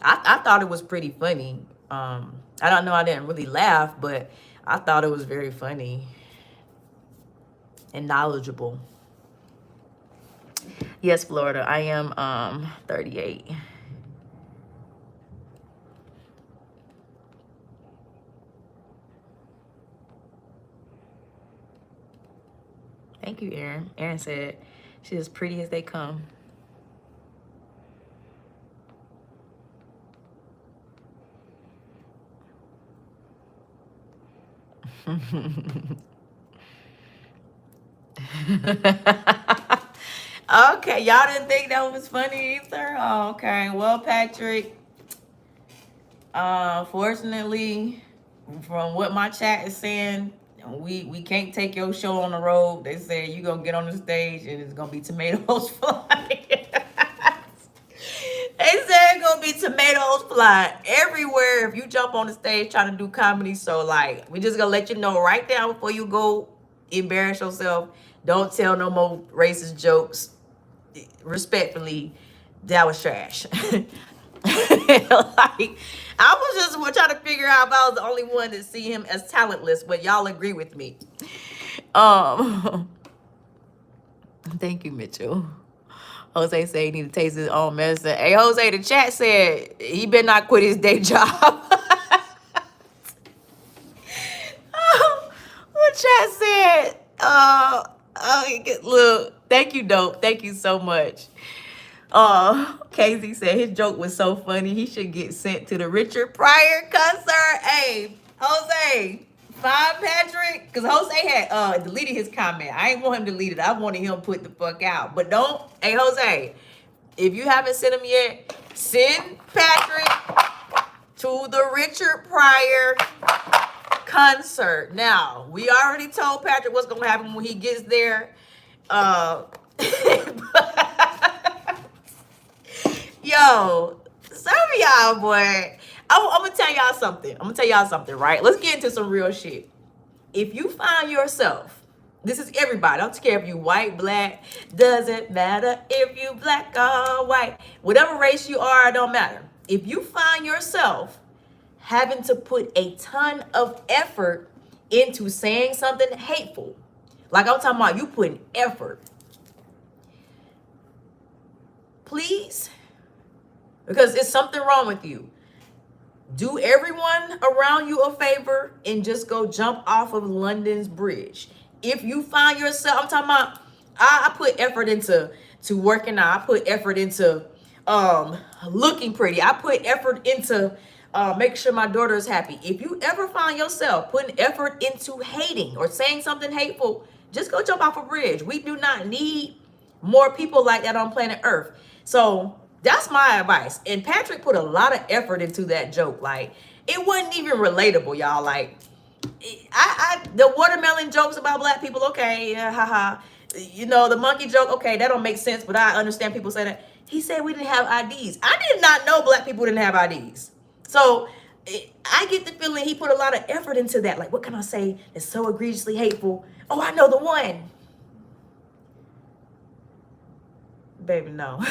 I thought it was pretty funny. I don't know, I didn't really laugh, but I thought it was very funny and knowledgeable. Yes, Florida. I am 38. Thank you, Aaron. Aaron said she's as pretty as they come. Okay, y'all didn't think that was funny either? Oh, okay, well, Patrick, fortunately, from what my chat is saying, we can't take your show on the road. They said you're gonna get on the stage and it's gonna be tomatoes flying. They said it's gonna be tomatoes flying everywhere if you jump on the stage trying to do comedy. So like, we just gonna let you know right now before you go embarrass yourself. Don't tell no more racist jokes. Respectfully, that was trash. Like, I was just trying to figure out if I was the only one to see him as talentless, but y'all agree with me. Thank you, Mitchell. Jose said he need to taste his own medicine. Hey, Jose, the chat said he better not quit his day job. The chat said, look, thank you, Dope. Thank you so much. Casey said his joke was so funny, he should get sent to the Richard Pryor concert. Hey, Jose, find Patrick, because Jose had deleted his comment. I ain't want him deleted. I wanted him put the fuck out. But don't, hey, Jose, if you haven't sent him yet, send Patrick to the Richard Pryor concert. Now, we already told Patrick what's going to happen when he gets there. Yo, some of y'all, boy, I'm gonna tell y'all something. Right? Let's get into some real shit. If you find yourself, this is everybody, I don't care if you white, black, doesn't matter if you black or white, whatever race you are, it don't matter. If you find yourself having to put a ton of effort into saying something hateful, like I'm talking about you putting effort, please, because it's something wrong with you, do everyone around you a favor and just go jump off of London's bridge. If you find yourself, I'm talking about, I put effort into working out. I put effort into looking pretty. I put effort into making sure my daughter is happy. If you ever find yourself putting effort into hating or saying something hateful, just go jump off a bridge. We do not need more people like that on planet Earth. So that's my advice. And Patrick put a lot of effort into that joke. Like, it wasn't even relatable, y'all. Like, the watermelon jokes about black people, okay, yeah, haha. You know, the monkey joke, okay, that don't make sense, but I understand people say that. He said we didn't have IDs. I did not know black people didn't have IDs. So I get the feeling he put a lot of effort into that. Like, what can I say that's so egregiously hateful? Oh, I know the one. Baby, no.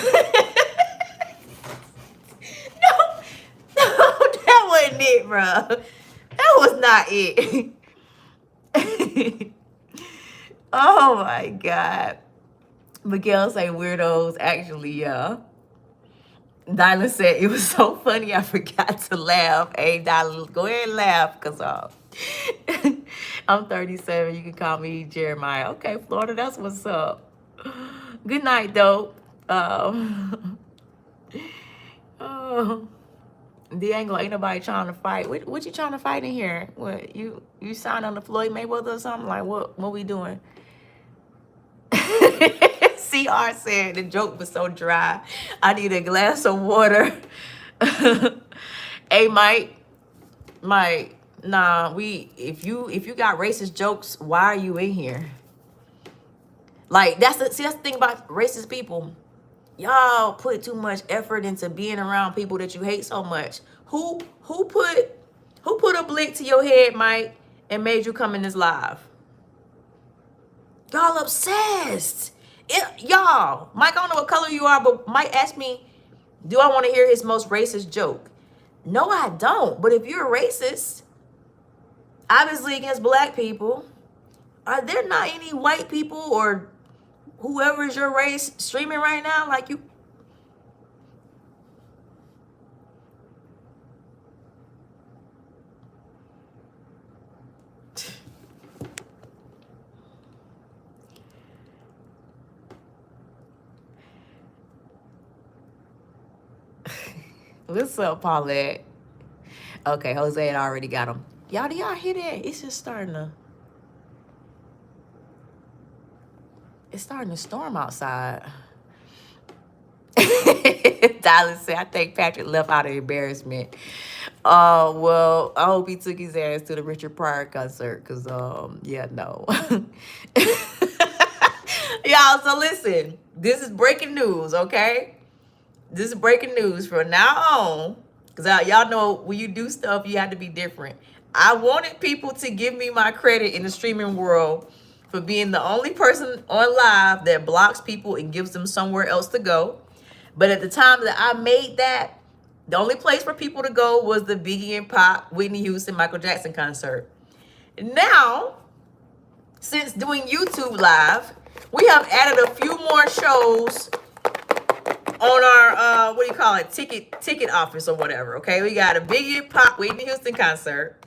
No, that wasn't it, bro. That was not it. Oh my God. Miguel say weirdos. Actually, yeah. Dylan said it was so funny I forgot to laugh. Hey, Dylan, go ahead and laugh, because I'm 37. You can call me Jeremiah. Okay, Florida, that's what's up. Good night, though. Oh, D'Angelo, ain't nobody trying to fight. What you trying to fight in here? What, you signed on the Floyd Mayweather or something? Like, what we doing? CR said the joke was so dry. I need a glass of water. Hey, Mike, nah, if you got racist jokes, why are you in here? Like, that's the thing about racist people. Y'all put too much effort into being around people that you hate so much. Who put a blick to your head, Mike, and made you come in this live? Y'all obsessed. Y'all, Mike, I don't know what color you are, but Mike asked me, do I want to hear his most racist joke? No, I don't. But if you're a racist, obviously against black people, are there not any white people or whoever is your race streaming right now? Like, you. What's up, Paulette? Okay, Jose had already got him. Y'all, do y'all hear that? It's just starting to. It's starting to storm outside. Dallas said, I think Patrick left out of embarrassment. Well, I hope he took his ass to the Richard Pryor concert, because, yeah, no. Y'all, so listen, this is breaking news, okay? This is breaking news from now on, because y'all know when you do stuff, you have to be different. I wanted people to give me my credit in the streaming world for being the only person on live that blocks people and gives them somewhere else to go. But at the time that I made that, the only place for people to go was the Biggie and Pop, Whitney Houston, Michael Jackson concert. Now, since doing YouTube Live, we have added a few more shows on our what do you call it, ticket office or whatever. Okay, we got a Biggie Pop Whitney Houston concert.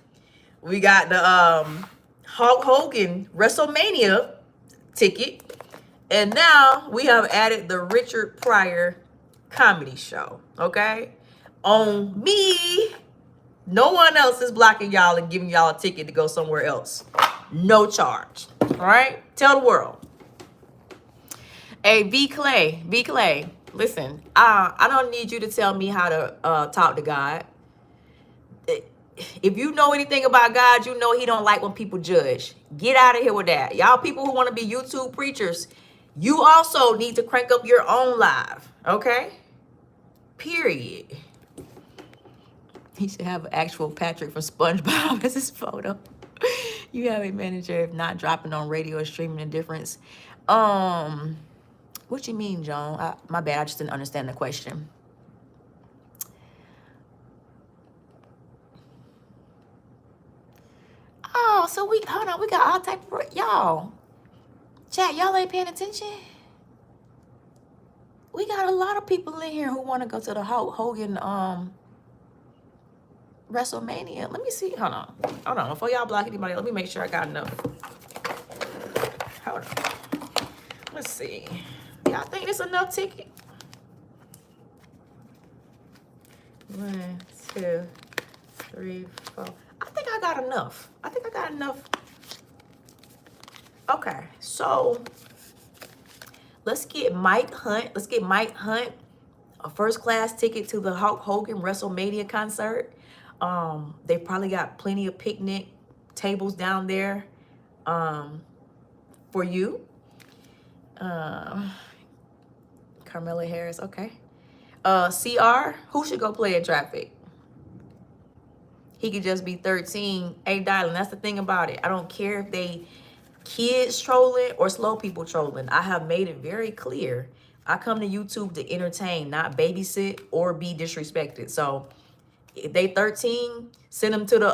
We got the Hulk Hogan WrestleMania ticket, and now we have added the Richard Pryor comedy show. Okay, on me. No one else is blocking y'all and giving y'all a ticket to go somewhere else. No charge. All right? Tell the world. Hey, B Clay, listen, I don't need you to tell me how to talk to God. If you know anything about God, you know he don't like when people judge. Get out of here with that. Y'all people who want to be YouTube preachers, you also need to crank up your own live. Okay? Period. He should have an actual Patrick from SpongeBob as his photo. You have a manager if not dropping on radio or streaming the difference. What you mean, Joan? My bad, I just didn't understand the question. Oh, so we got all type of y'all. Chat, y'all ain't paying attention. We got a lot of people in here who want to go to the Hulk Hogan WrestleMania. Let me see. Hold on. Before y'all block anybody, let me make sure I got enough. Hold on. Let's see. Y'all think it's enough ticket? 1, 2, 3, 4. I think I got enough. Okay, so let's get Mike Hunt. A first class ticket to the Hulk Hogan WrestleMania concert. They probably got plenty of picnic tables down there for you. Carmela Harris, okay. CR, who should go play in traffic? He could just be 13. Hey, darling, that's the thing about it. I don't care if they kids trolling or slow people trolling. I have made it very clear. I come to YouTube to entertain, not babysit or be disrespected. So if they 13, send them to the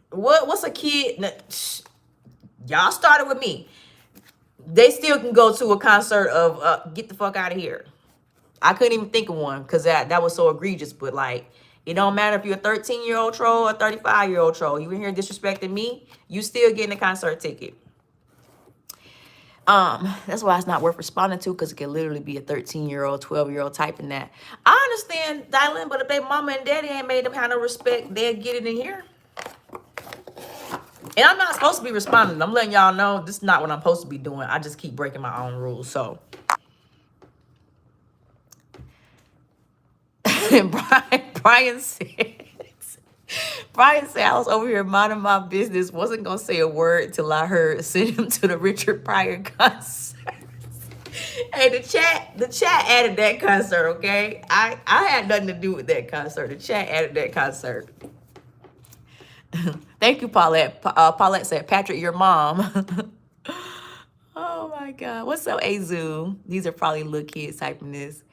what's a kid? Y'all started with me. They still can go to a concert of get the fuck out of here. I couldn't even think of one because that was so egregious. But like, it don't matter if you're a 13-year-old troll or a 35-year-old troll. You in here disrespecting me, you still getting a concert ticket. That's why it's not worth responding to, because it can literally be a 13-year-old, 12-year-old typing that. I understand, Dylan, but if their mama and daddy ain't made them have no respect, they'll get it in here. And I'm not supposed to be responding. I'm letting y'all know this is not what I'm supposed to be doing. I just keep breaking my own rules. So Brian said I was over here minding my business, wasn't gonna say a word till I heard send him to the Richard Pryor concert. Hey, the chat added that concert, okay? I had nothing to do with that concert. The chat added that concert. Thank you, Paulette. Paulette said, Patrick, your mom. Oh my God. What's up, Azu? These are probably little kids typing this.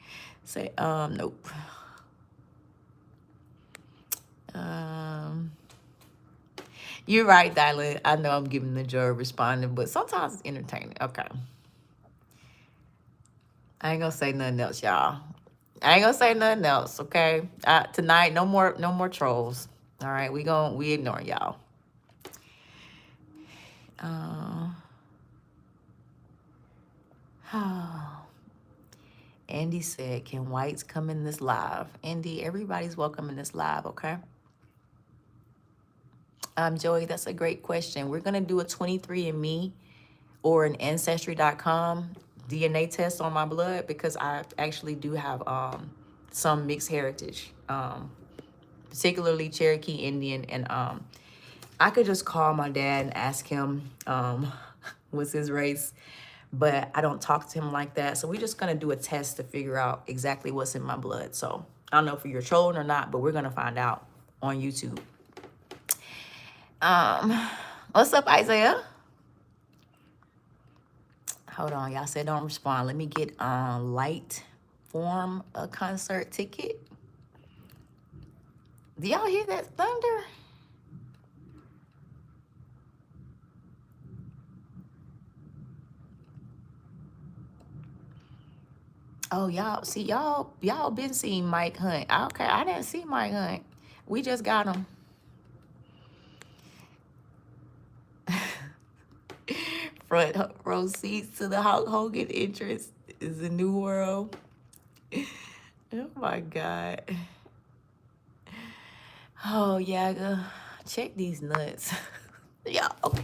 Say, nope. You're right, Dylan. I know I'm giving the joy of responding, but sometimes it's entertaining. Okay. I ain't gonna say nothing else, y'all. I ain't gonna say nothing else, okay? Tonight, no more trolls. All right, we ignore y'all. Andy said, can whites come in this live? Andy, everybody's welcome in this live, okay? Joey, that's a great question. We're gonna do a 23andMe or an Ancestry.com DNA test on my blood, because I actually do have some mixed heritage, particularly Cherokee Indian, and I could just call my dad and ask him what's his race, but I don't talk to him like that. So we're just gonna do a test to figure out exactly what's in my blood. So I don't know if you're trolling or not, but we're gonna find out on YouTube. What's up, Isaiah? Hold on, y'all said don't respond. Let me get light form a concert ticket. Do y'all hear that thunder? Oh, y'all, see, y'all been seeing Mike Hunt. Okay, I didn't see Mike Hunt. We just got him. Front row seats to the Hulk Hogan entrance is a new world. Oh my God. Oh yeah, check these nuts. Y'all, okay,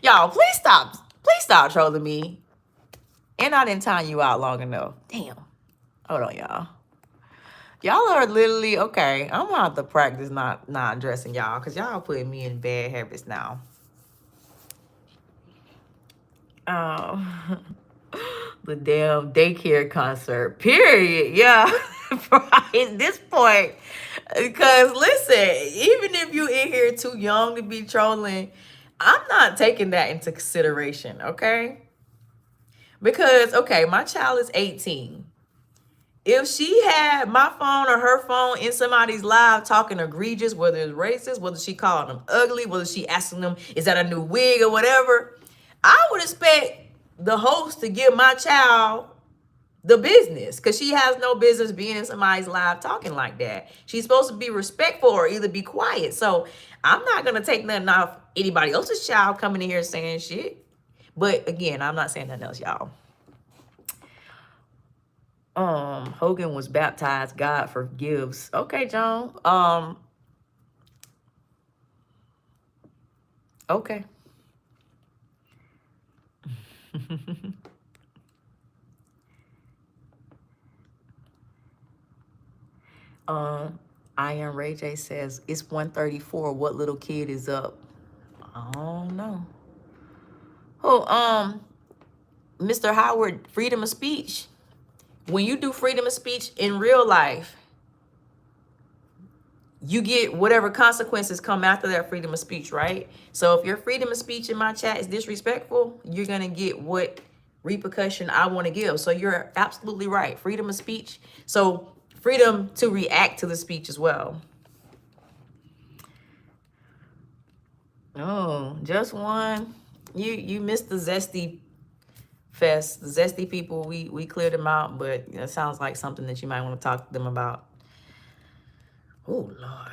y'all, please stop trolling me. And I didn't time you out long enough. Damn. Hold on, y'all. Y'all are literally okay. I'm gonna have to practice not addressing y'all because y'all putting me in bad habits now. The damn daycare concert. Period. Yeah. At this point, because listen, even if you in here too young to be trolling, I'm not taking that into consideration. Okay. Because okay, my child is 18. If she had my phone or her phone in somebody's live talking egregious, whether it's racist, whether she calling them ugly, whether she asking them, is that a new wig or whatever, I would expect the host to give my child the business because she has no business being in somebody's live talking like that. She's supposed to be respectful or either be quiet. So I'm not going to take nothing off anybody else's child coming in here saying shit. But again, I'm not saying nothing else, y'all. Hogan was baptized, God forgives. Okay, John. Okay. Iron Ray J says it's 1:34. What little kid is up? I don't know. Oh, Mr. Howard, freedom of speech. When you do freedom of speech in real life, you get whatever consequences come after that freedom of speech, right? So if your freedom of speech in my chat is disrespectful, you're going to get what repercussion I want to give. So you're absolutely right. Freedom of speech. So freedom to react to the speech as well. Oh, just one. You missed the Zesty Fest. The Zesty people, we cleared them out, but it sounds like something that you might want to talk to them about. Oh, Lord.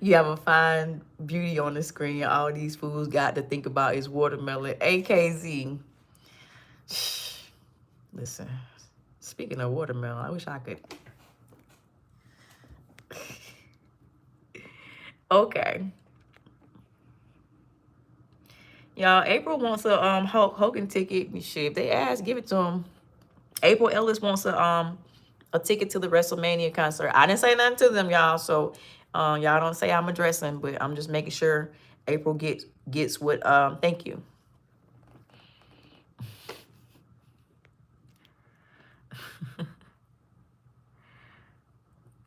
You have a fine beauty on the screen. All these fools got to think about is watermelon. AKZ. Listen, speaking of watermelon, I wish I could. Okay. Y'all, April wants a Hulk Hogan ticket. Shit, if they ask, give it to him. April Ellis wants a ticket to the WrestleMania concert. I didn't say nothing to them, y'all. So y'all don't say I'm addressing, but I'm just making sure April gets what thank you.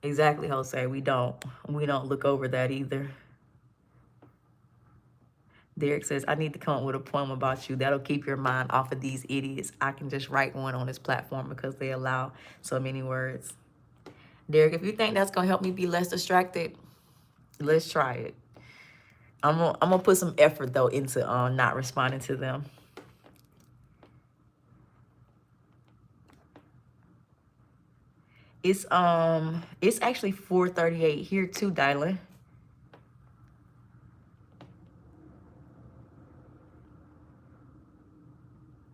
Exactly, Jose. We don't look over that either. Derek says, I need to come up with a poem about you. That'll keep your mind off of these idiots. I can just write one on this platform because they allow so many words. Derek, if you think that's going to help me be less distracted, let's try it. I'm gonna put some effort, though, into not responding to them. It's actually 4:38 here too, Dylan.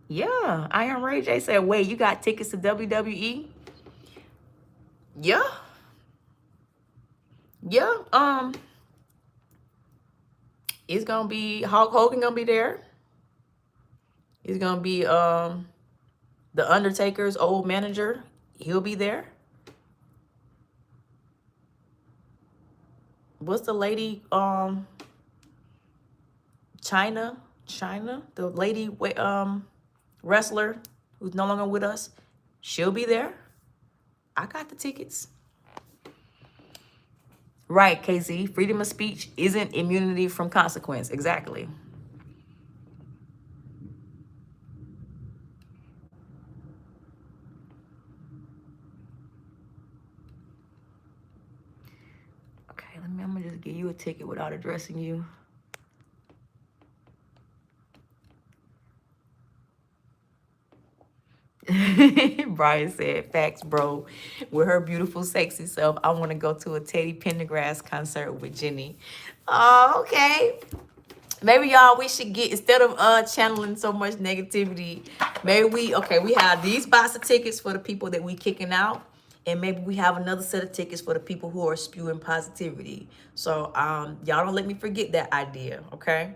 Yeah, Iron Ray J said, wait, you got tickets to WWE? Yeah. Yeah. It's gonna be Hulk Hogan gonna be there. It's gonna be the Undertaker's old manager. He'll be there. What's the lady? China, the lady wrestler who's no longer with us. She'll be there. I got the tickets. Right, KZ. Freedom of speech isn't immunity from consequence. Exactly. Okay, I'm gonna just give you a ticket without addressing you. Brian said, facts, bro. With her beautiful, sexy self, I want to go to a Teddy Pendergrass concert with Jenny. Oh, okay. Maybe y'all, we should get, instead of channeling so much negativity, maybe we have these box of tickets for the people that we kicking out. And maybe we have another set of tickets for the people who are spewing positivity. So y'all don't let me forget that idea, okay?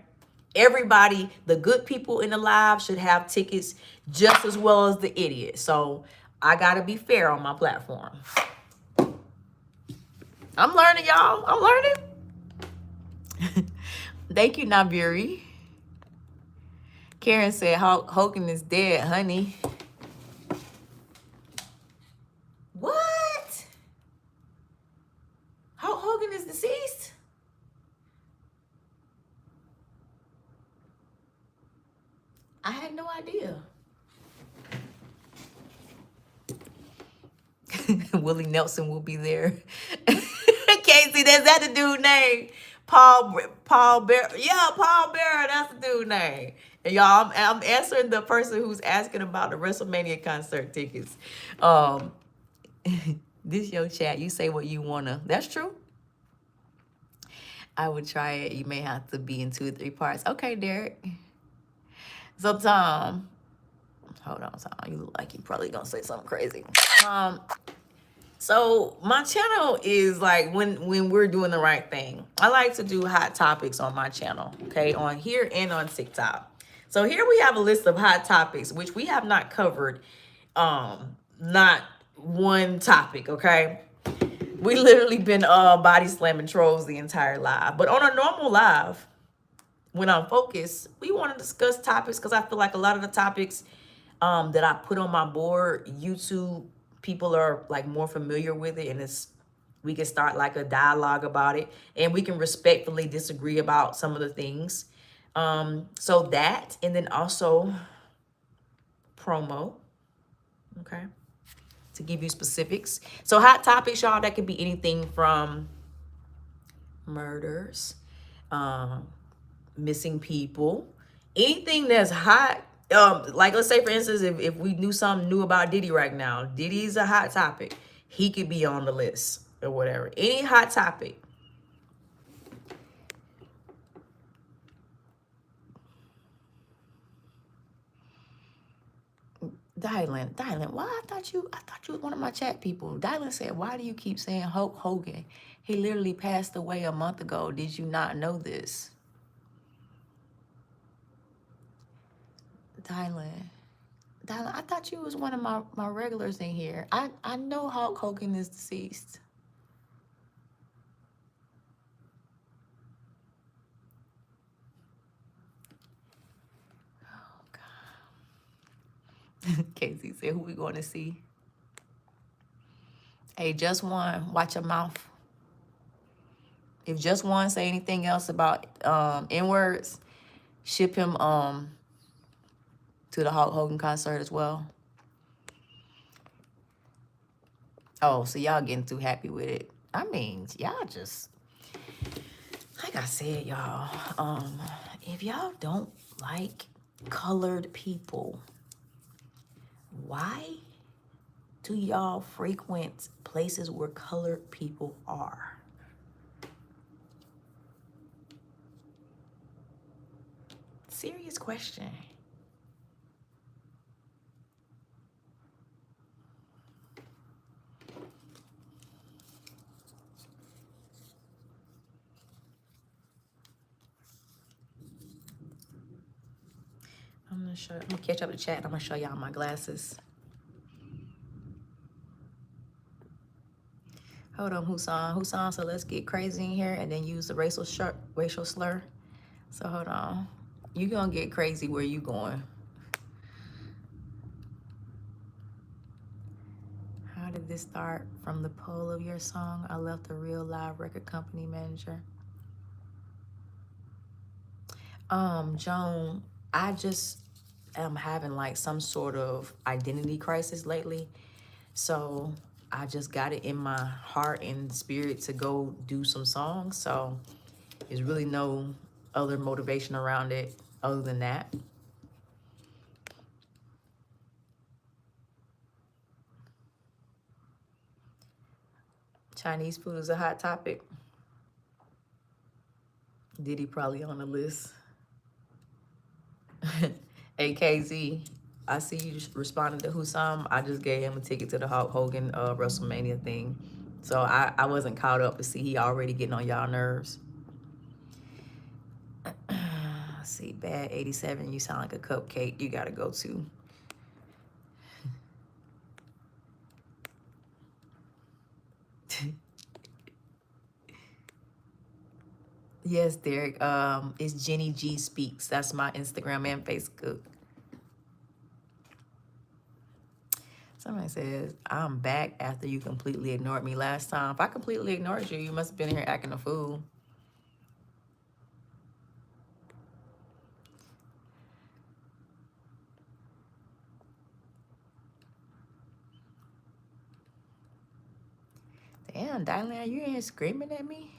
Everybody, the good people in the live should have tickets just as well as the idiots. So I gotta be fair on my platform. I'm learning, y'all. I'm learning. Thank you, Nabiri. Karen said Hulk Hogan is dead, honey. What? Hulk Hogan is deceased? I had no idea. Willie Nelson will be there. Casey, that's that the dude name. Paul Bear. Yeah, Paul Bear, that's the dude name. And y'all, I'm answering the person who's asking about the WrestleMania concert tickets. This your chat. You say what you wanna. That's true. I would try it. You may have to be in 2 or 3 parts. Okay, Derek. So Tom, hold on, Tom. You look like you probably gonna say something crazy. So my channel is like when we're doing the right thing. I like to do hot topics on my channel, okay, on here and on TikTok. So here we have a list of hot topics, which we have not covered, not one topic, okay? We literally been body slamming trolls the entire live. But on a normal live, when I'm focused, we want to discuss topics because I feel like a lot of the topics that I put on my board, YouTube people are like more familiar with it, and we can start like a dialogue about it, and we can respectfully disagree about some of the things. So that, and then also promo, okay, to give you specifics. So hot topics, y'all, that could be anything from murders, missing people, anything that's hot. Like let's say for instance, if we knew something new about Diddy right now, Diddy's a hot topic. He could be on the list or whatever. Any hot topic. Dylan, why I thought you was one of my chat people. Dylan said, why do you keep saying Hulk Hogan? He literally passed away a month ago. Did you not know this? Dylan, I thought you was one of my regulars in here. I know Hulk Hogan is deceased. Oh, God. Casey said, who we going to see? Hey, just one. Watch your mouth. If just one say anything else about N-words, ship him to the Hulk Hogan concert as well. Oh, so y'all getting too happy with it. I mean, y'all just, like I said, y'all, if y'all don't like colored people, why do y'all frequent places where colored people are? Serious question. I'm gonna catch up the chat. I'm gonna show y'all my glasses. Hold on, Husan. So let's get crazy in here and then use the racial slur. So hold on. You gonna get crazy where you going? How did this start? From the poll of your song, I left a real live record company manager. Joan, I just am having like some sort of identity crisis lately. So I just got it in my heart and spirit to go do some songs. So there's really no other motivation around it other than that. Chinese food is a hot topic. Diddy probably on the list. AKZ, I see you just responded to Husam. I just gave him a ticket to the Hulk Hogan WrestleMania thing. So I wasn't caught up to see he already getting on y'all nerves. Let's see, Bad 87, you sound like a cupcake. You gotta go to. Yes, Derek. It's Jenny G Speaks. That's my Instagram and Facebook. Somebody says, I'm back after you completely ignored me last time. If I completely ignored you, you must have been here acting a fool. Damn, Dylan, you in here screaming at me?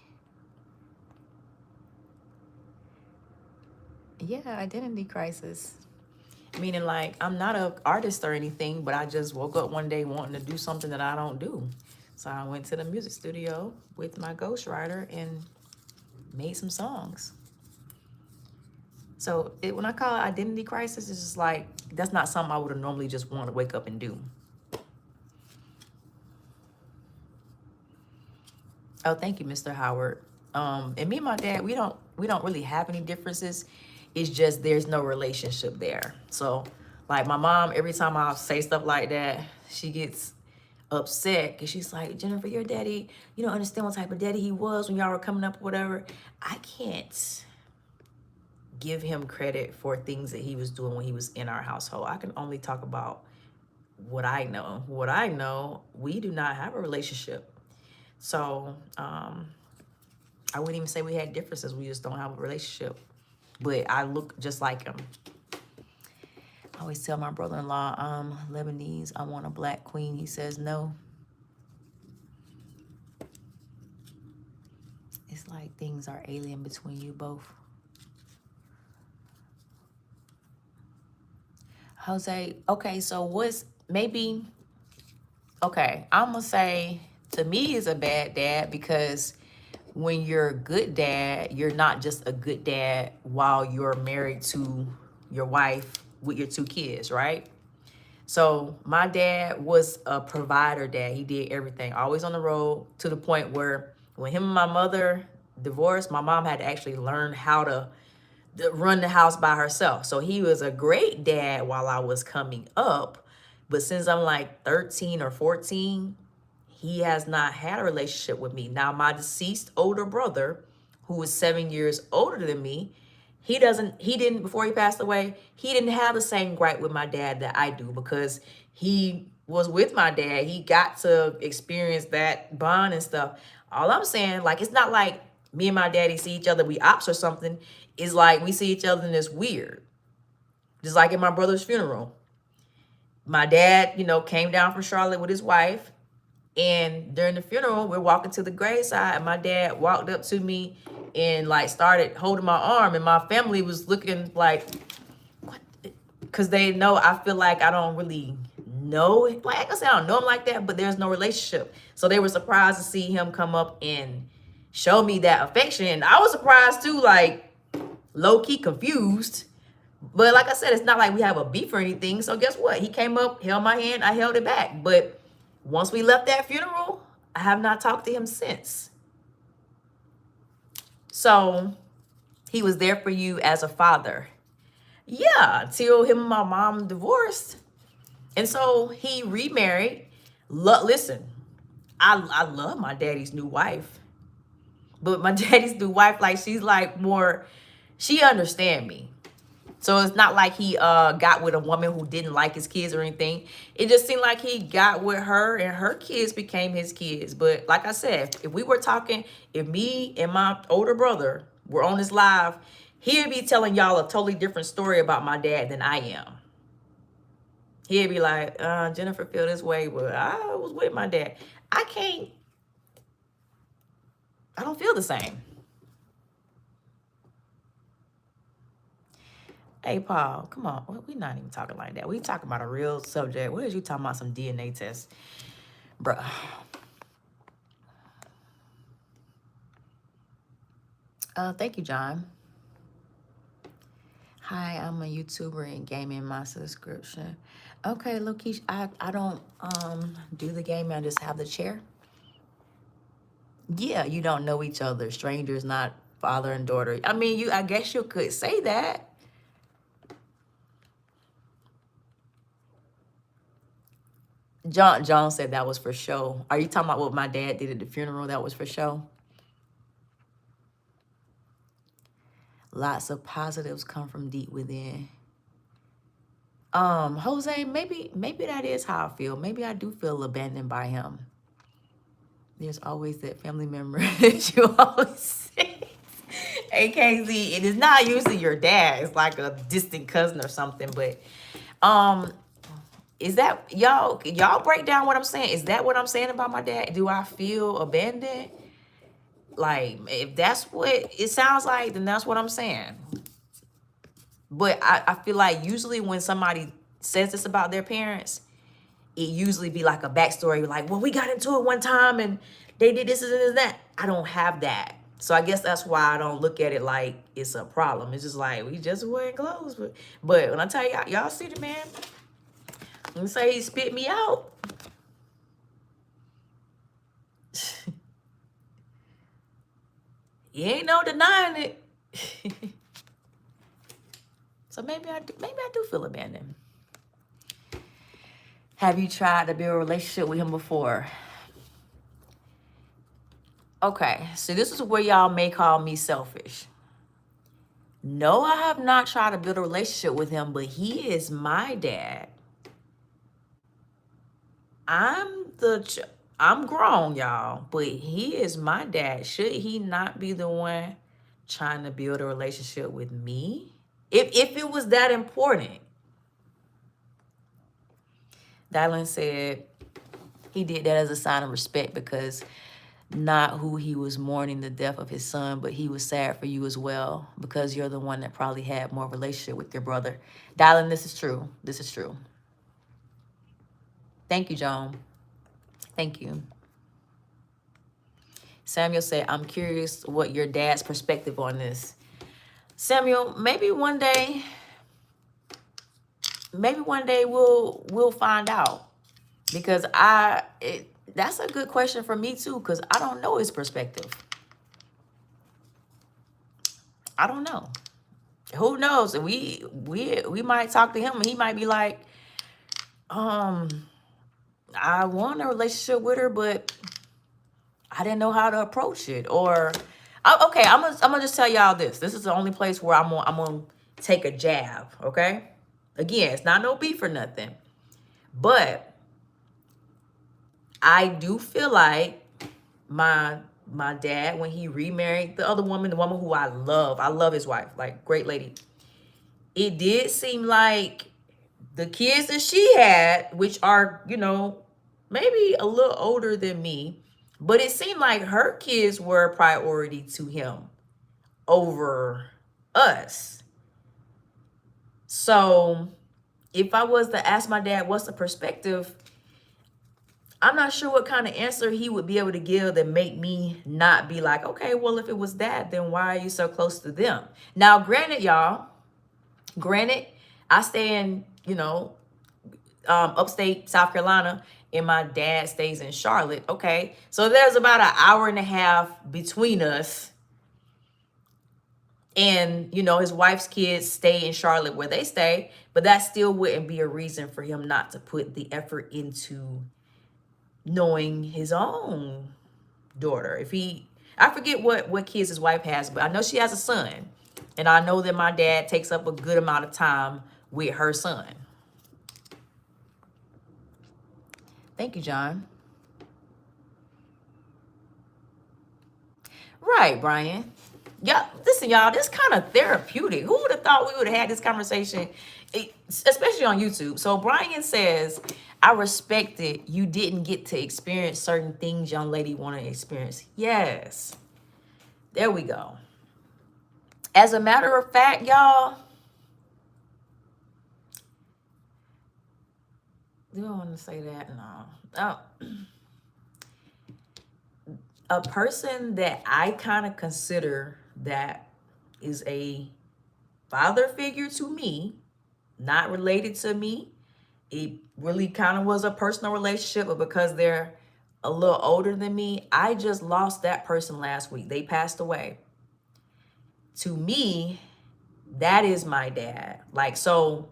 Yeah, identity crisis. Meaning, like, I'm not an artist or anything, but I just woke up one day wanting to do something that I don't do. So I went to the music studio with my ghostwriter and made some songs. So when I call it identity crisis, it's just like, that's not something I would have normally just want to wake up and do. Oh, thank you, Mr. Howard. And me and my dad, we don't really have any differences. It's just there's no relationship there. So, like my mom, every time I say stuff like that, she gets upset because she's like, Jennifer, your daddy, you don't understand what type of daddy he was when y'all were coming up or whatever. I can't give him credit for things that he was doing when he was in our household. I can only talk about what I know. What I know, we do not have a relationship. So I wouldn't even say we had differences. We just don't have a relationship. But I look just like him. I always tell my brother-in-law, I'm Lebanese. I want a black queen. He says no. It's like things are alien between you both. Jose, okay, so what's maybe, okay, I'm going to say to me is a bad dad because when you're a good dad, you're not just a good dad while you're married to your wife with your 2 kids, right? So my dad was a provider dad. He did everything, always on the road, to the point where when him and my mother divorced, my mom had to actually learn how to run the house by herself. So he was a great dad while I was coming up. But since I'm like 13 or 14, he has not had a relationship with me. Now, my deceased older brother, who was 7 years older than me, he didn't, before he passed away, he didn't have the same gripe with my dad that I do because he was with my dad. He got to experience that bond and stuff. All I'm saying, like, it's not like me and my daddy see each other, we ops or something. It's like we see each other and it's weird. Just like in my brother's funeral. My dad, came down from Charlotte with his wife. And during the funeral, we're walking to the graveside, and my dad walked up to me and like started holding my arm, and my family was looking like, what? Because they know I feel like I don't really know. Like I said, I don't know him like that, but there's no relationship. So they were surprised to see him come up and show me that affection. And I was surprised too, like low-key confused. But like I said, it's not like we have a beef or anything. So guess what? He came up, held my hand, I held it back. But once we left that funeral, I have not talked to him since. So he was there for you as a father. Yeah, till him and my mom divorced. And so he remarried. Listen, I love my daddy's new wife. But my daddy's new wife, like, she's like more, she understand me. So it's not like he got with a woman who didn't like his kids or anything. It just seemed like he got with her and her kids became his kids. But like I said, if we were talking, if me and my older brother were on this live, he'd be telling y'all a totally different story about my dad than I am. He'd be like, Jennifer feel this way, but I was with my dad. I don't feel the same. Hey, Paul, come on. We're not even talking like that. We talking about a real subject. What is you talking about? Some DNA tests? Bruh. Thank you, John. Hi, I'm a YouTuber and gaming my subscription. Okay, Lokeisha, I don't do the gaming, I just have the chair. Yeah, you don't know each other. Strangers, not father and daughter. I mean, I guess you could say that. John said that was for show. Are you talking about what my dad did at the funeral? That was for show. Lots of positives come from deep within. Jose, maybe that is how I feel. Maybe I do feel abandoned by him. There's always that family member that you always say. AKZ, it is not usually your dad. It's like a distant cousin or something. But is that y'all break down what I'm saying? Is that what I'm saying about my dad? Do I feel abandoned? Like, if that's what it sounds like, then that's what I'm saying. But I feel like usually when somebody says this about their parents, it usually be like a backstory, like, well, we got into it one time and they did this and that. I don't have that. So I guess that's why I don't look at it like it's a problem. It's just like, we just weren't close. But when I tell y'all see the man, when say he spit me out. He ain't no denying it. So maybe I do feel abandoned. Have you tried to build a relationship with him before? Okay, so this is where y'all may call me selfish. No, I have not tried to build a relationship with him, but he is my dad. I'm grown, y'all, but he is my dad. Should he not be the one trying to build a relationship with me? If it was that important. Dylan said he did that as a sign of respect because not who he was mourning the death of his son, but he was sad for you as well because you're the one that probably had more relationship with your brother. Dylan, this is true. This is true. Thank you, Joan. Thank you. Samuel said, I'm curious what your dad's perspective on this. Samuel, maybe one day we'll find out. Because that's a good question for me too, because I don't know his perspective. I don't know. Who knows? We might talk to him and he might be like, I want a relationship with her, but I didn't know how to approach it. Or okay, I'm gonna just tell y'all this. This is the only place where I'm gonna take a jab, okay? Again, it's not no beef or nothing. But I do feel like my dad, when he remarried the other woman, the woman who I love his wife, like, great lady. It did seem like the kids that she had, which are, maybe a little older than me, but it seemed like her kids were a priority to him over us. So if I was to ask my dad, what's the perspective? I'm not sure what kind of answer he would be able to give that make me not be like, okay, well, if it was that, then why are you so close to them? Now, granted, I stay in, upstate South Carolina, and my dad stays in Charlotte. Okay, so there's about an hour and a half between us. And, his wife's kids stay in Charlotte where they stay, but that still wouldn't be a reason for him not to put the effort into knowing his own daughter. I forget what kids his wife has, but I know she has a son. And I know that my dad takes up a good amount of time with her son. Thank you, John. Right, Brian. Yeah, listen, y'all, this kind of therapeutic. Who would have thought we would have had this conversation, especially on YouTube? So Brian says, I respect it. You didn't get to experience certain things young lady want to experience. Yes. There we go. As a matter of fact, y'all, do I want to say that? No. A person that I kind of consider that is a father figure to me, not related to me. It really kind of was a personal relationship, but because they're a little older than me, I just lost that person last week. They passed away. To me, that is my dad. Like, so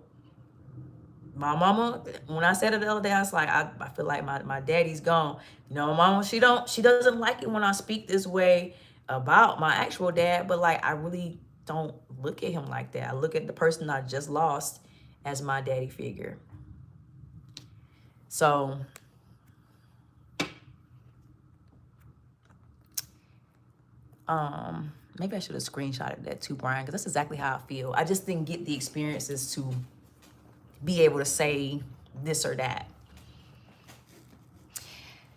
my mama, when I said it the other day, I was like, I feel like my daddy's gone. You know, my mama, she doesn't like it when I speak this way about my actual dad, but like, I really don't look at him like that. I look at the person I just lost as my daddy figure. So maybe I should have screenshotted that too, Brian, because that's exactly how I feel. I just didn't get the experiences to be able to say this or that.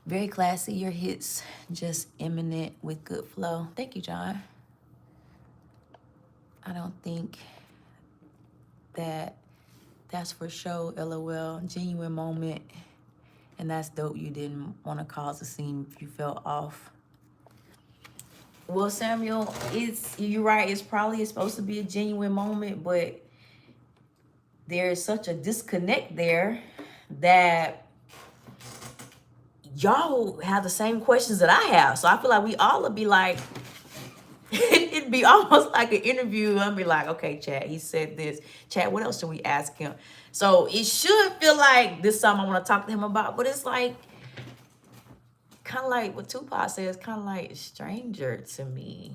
Very classy, your hits just imminent with good flow. Thank you, John. I don't think that's for show, LOL. Genuine moment. And that's dope. You didn't want to cause a scene if you felt off. Well, Samuel, you're right. It's probably supposed to be a genuine moment, but there's such a disconnect there that y'all have the same questions that I have. So I feel like we all would be like, it'd be almost like an interview. I'd be like, okay, Chad, he said this. Chad, what else should we ask him? So it should feel like this is something I want to talk to him about, but it's like, kind of like what Tupac says, kind of like a stranger to me.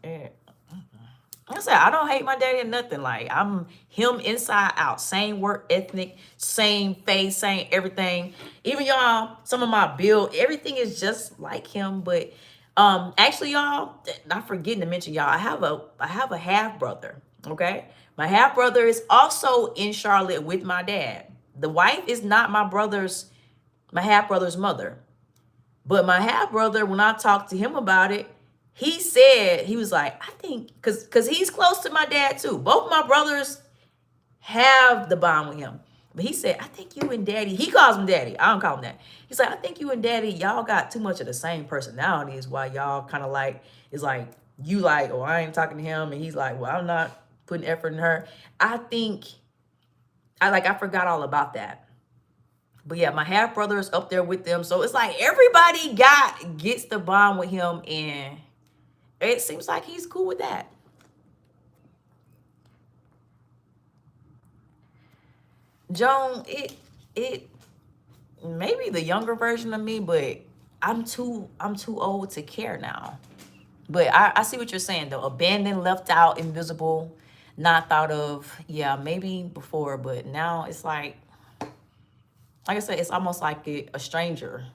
Yeah. Like I said, I don't hate my daddy or nothing. Like, I'm him inside out. Same work ethic, same face, same everything. Even y'all, some of my build, everything is just like him. But actually, y'all, not forgetting to mention y'all, I have a half brother. Okay, my half brother is also in Charlotte with my dad. The wife is not my half brother's mother. But my half brother, when I talked to him about it, he said, he was like, I think, because he's close to my dad too. Both my brothers have the bond with him. But he said, I think you and daddy, he calls him daddy. I don't call him that. He's like, I think you and daddy, y'all got too much of the same personality is why y'all kind of like, it's like, you like, oh, I ain't talking to him. And he's like, well, I'm not putting effort in her. I forgot all about that. But yeah, my half brother is up there with them. So it's like everybody gets the bond with him, and it seems like he's cool with that. Joan, it maybe the younger version of me, but I'm too old to care now. But I see what you're saying though. Abandoned, left out, invisible, not thought of. Yeah, maybe before, but now it's like I said, it's almost like a stranger.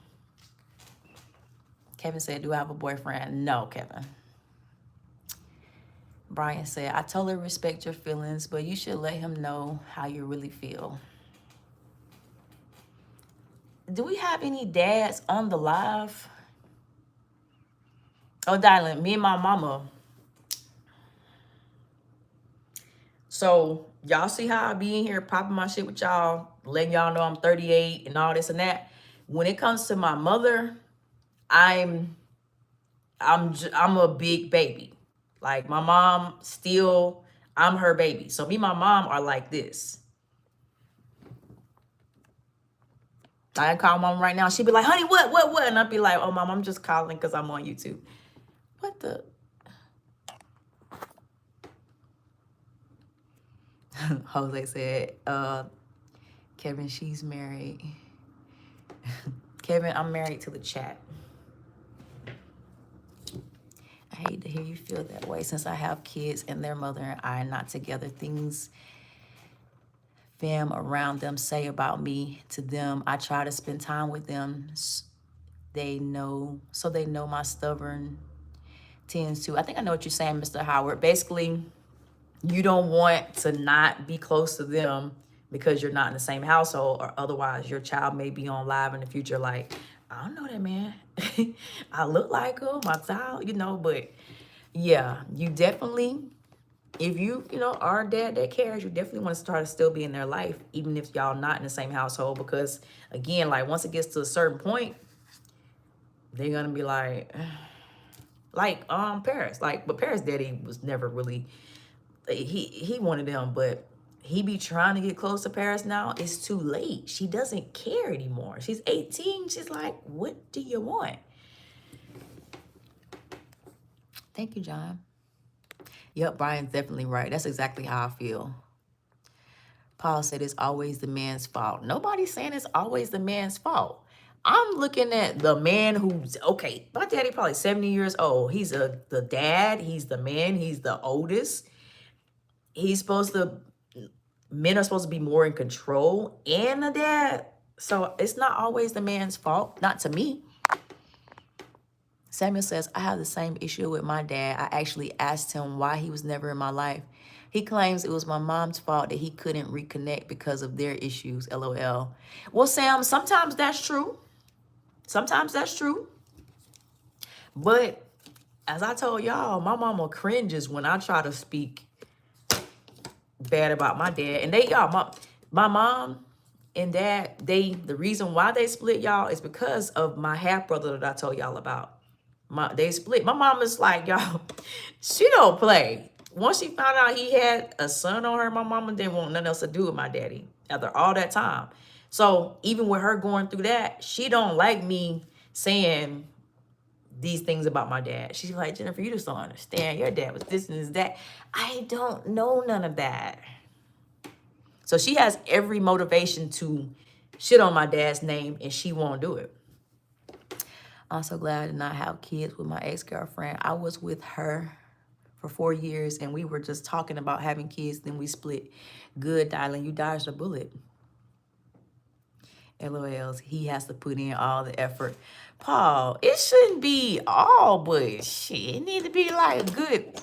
Kevin said, do I have a boyfriend? No, Kevin. Brian said, I totally respect your feelings, but you should let him know how you really feel. Do we have any dads on the live? Oh, darling, me and my mama. So y'all see how I be in here popping my shit with y'all, letting y'all know I'm 38 and all this and that. When it comes to my mother, I'm a big baby. Like my mom still, I'm her baby. So me and my mom are like this. I call mom right now. She'd be like, honey, what? And I'd be like, oh, mom, I'm just calling because I'm on YouTube. What the? Jose said, Kevin, she's married. Kevin, I'm married to the chat. I hate to hear you feel that way since I have kids and their mother and I are not together. Things fam around them say about me to them. I try to spend time with them. They know my stubborn tends to. I think I know what you're saying, Mr. Howard. Basically, you don't want to not be close to them because you're not in the same household, or otherwise your child may be on live in the future like, I don't know that man. I look like him, my child, but yeah, you definitely, if you are a dad that cares, you definitely want to try to still be in their life, even if y'all not in the same household, because again, like once it gets to a certain point, they're going to be like, Like Paris. Like, but Paris' daddy was never really, he wanted them, but he be trying to get close to Paris now. It's too late. She doesn't care anymore. She's 18. She's like, what do you want? Thank you, John. Yep, Brian's definitely right. That's exactly how I feel. Paul said it's always the man's fault. Nobody's saying it's always the man's fault. I'm looking at the man who's, okay, my daddy probably 70 years old. He's the dad. He's the man. He's the oldest. He's supposed to, men are supposed to be more in control, and the dad. So it's not always the man's fault. Not to me. Samuel says, I have the same issue with my dad. I actually asked him why he was never in my life. He claims it was my mom's fault that he couldn't reconnect because of their issues, LOL. Well, Sam, sometimes that's true. Sometimes that's true. But as I told y'all, my mama cringes when I try to speak bad about my dad. And my mom and dad, the reason why they split, y'all, is because of my half brother that I told y'all about. They split. My mom is like, y'all, she don't play. Once she found out he had a son on her, my mama didn't want nothing else to do with my daddy after all that time. So even with her going through that, she don't like me saying these things about my dad. She's like, Jennifer, you just don't understand. Your dad was this and this, that. I don't know none of that. So she has every motivation to shit on my dad's name, and she won't do it. I'm so glad I did not have kids with my ex-girlfriend. I was with her for 4 years, and we were just talking about having kids. Then we split. Good, darling. You dodged a bullet. LOLs. He has to put in all the effort. Paul, it shouldn't be all, but shit, it need to be like a good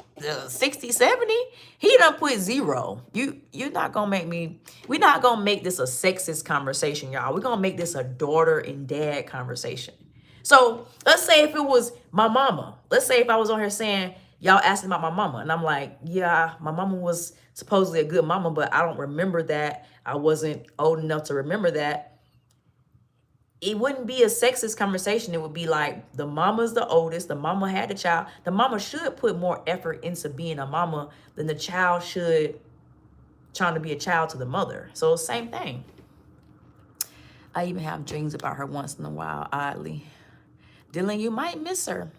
60, 70. He done put 0. You're not going to make me, we're not going to make this a sexist conversation, y'all. We're going to make this a daughter and dad conversation. So let's say if it was my mama, let's say if I was on here saying, y'all asking about my mama, and I'm like, yeah, my mama was supposedly a good mama, but I don't remember that. I wasn't old enough to remember that. It wouldn't be a sexist conversation. It would be like, the mama's the oldest, the mama had the child. The mama should put more effort into being a mama than the child should trying to be a child to the mother. So same thing. I even have dreams about her once in a while, oddly. Dylan, you might miss her.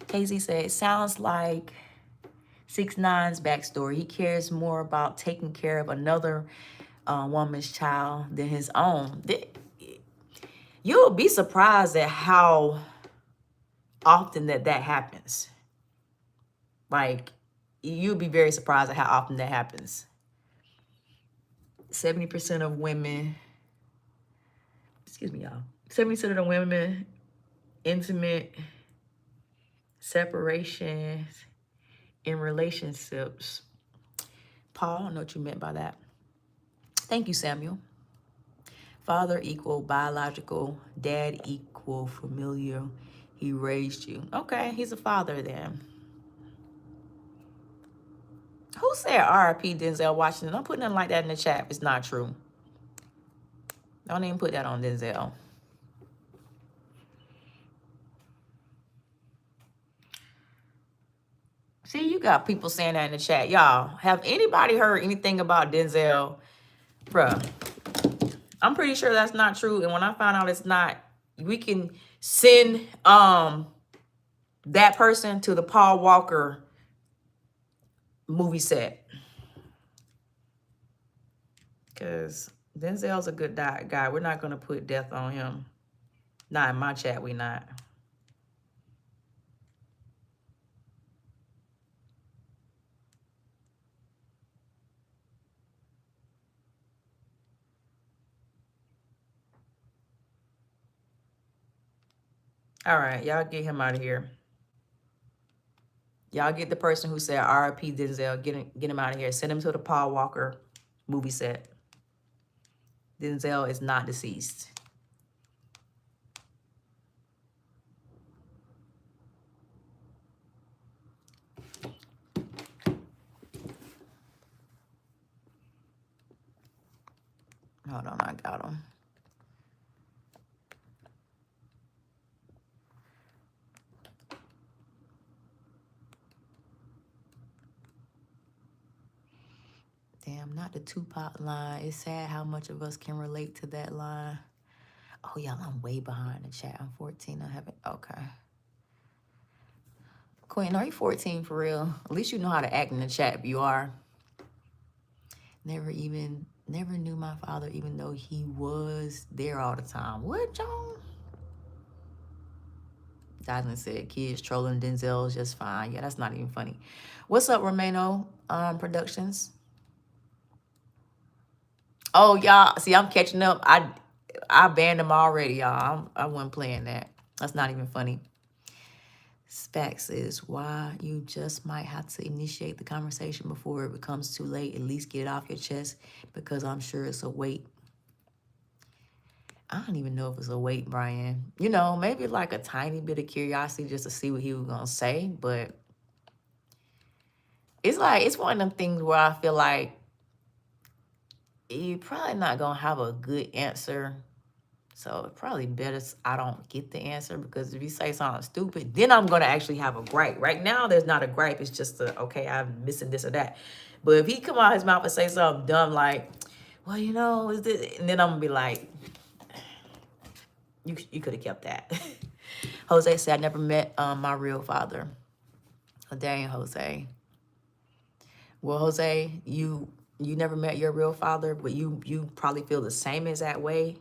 Casey said, it sounds like 6ix9ine's backstory. He cares more about taking care of another woman's child than his own. You'll be surprised at how often that happens. Like, you'll be very surprised at how often that happens. 70% of women, excuse me, y'all. 70% of the women, intimate separations in relationships. Paul, I don't know what you meant by that. Thank you, Samuel. Father equal biological, dad equal familial. He raised you. Okay, he's a father then. Who said R.I.P. Denzel Washington? Don't put nothing like that in the chat. It's not true. Don't even put that on Denzel. See, you got people saying that in the chat. Y'all, have anybody heard anything about Denzel? Bruh, I'm pretty sure that's not true. And when I find out it's not, we can send that person to the Paul Walker movie set. Because Denzel's a good guy. We're not going to put death on him. Not in my chat, we not. All right, y'all get him out of here. Y'all get the person who said R.I.P. Denzel. Get him out of here. Send him to the Paul Walker movie set. Denzel is not deceased. Hold on, I got him. Damn, not the Tupac line. It's sad how much of us can relate to that line. Oh, y'all, I'm way behind the chat. I'm 14. I haven't. Okay. Queen, are you 14 for real? At least you know how to act in the chat if you are. Never knew my father, even though he was there all the time. What, John? Jasmine said, kids trolling Denzel is just fine. Yeah, that's not even funny. What's up, Romano Productions? Oh, y'all, see, I'm catching up. I banned them already, y'all. I wasn't playing that. That's not even funny. Spax is why you just might have to initiate the conversation before it becomes too late. At least get it off your chest, because I'm sure it's a weight. I don't even know if it's a weight, Brian. You know, maybe like a tiny bit of curiosity just to see what he was going to say. But it's like, it's one of them things where I feel like you're probably not going to have a good answer. So it's probably better I don't get the answer, because if you say something stupid, then I'm going to actually have a gripe. Right now, there's not a gripe. It's just okay, I'm missing this or that. But if he come out his mouth and say something dumb like, well, you know, is this? And then I'm going to be like, you could have kept that. Jose said, I never met my real father. Oh, dang, Jose. Well, Jose, you never met your real father, but you probably feel the same exact way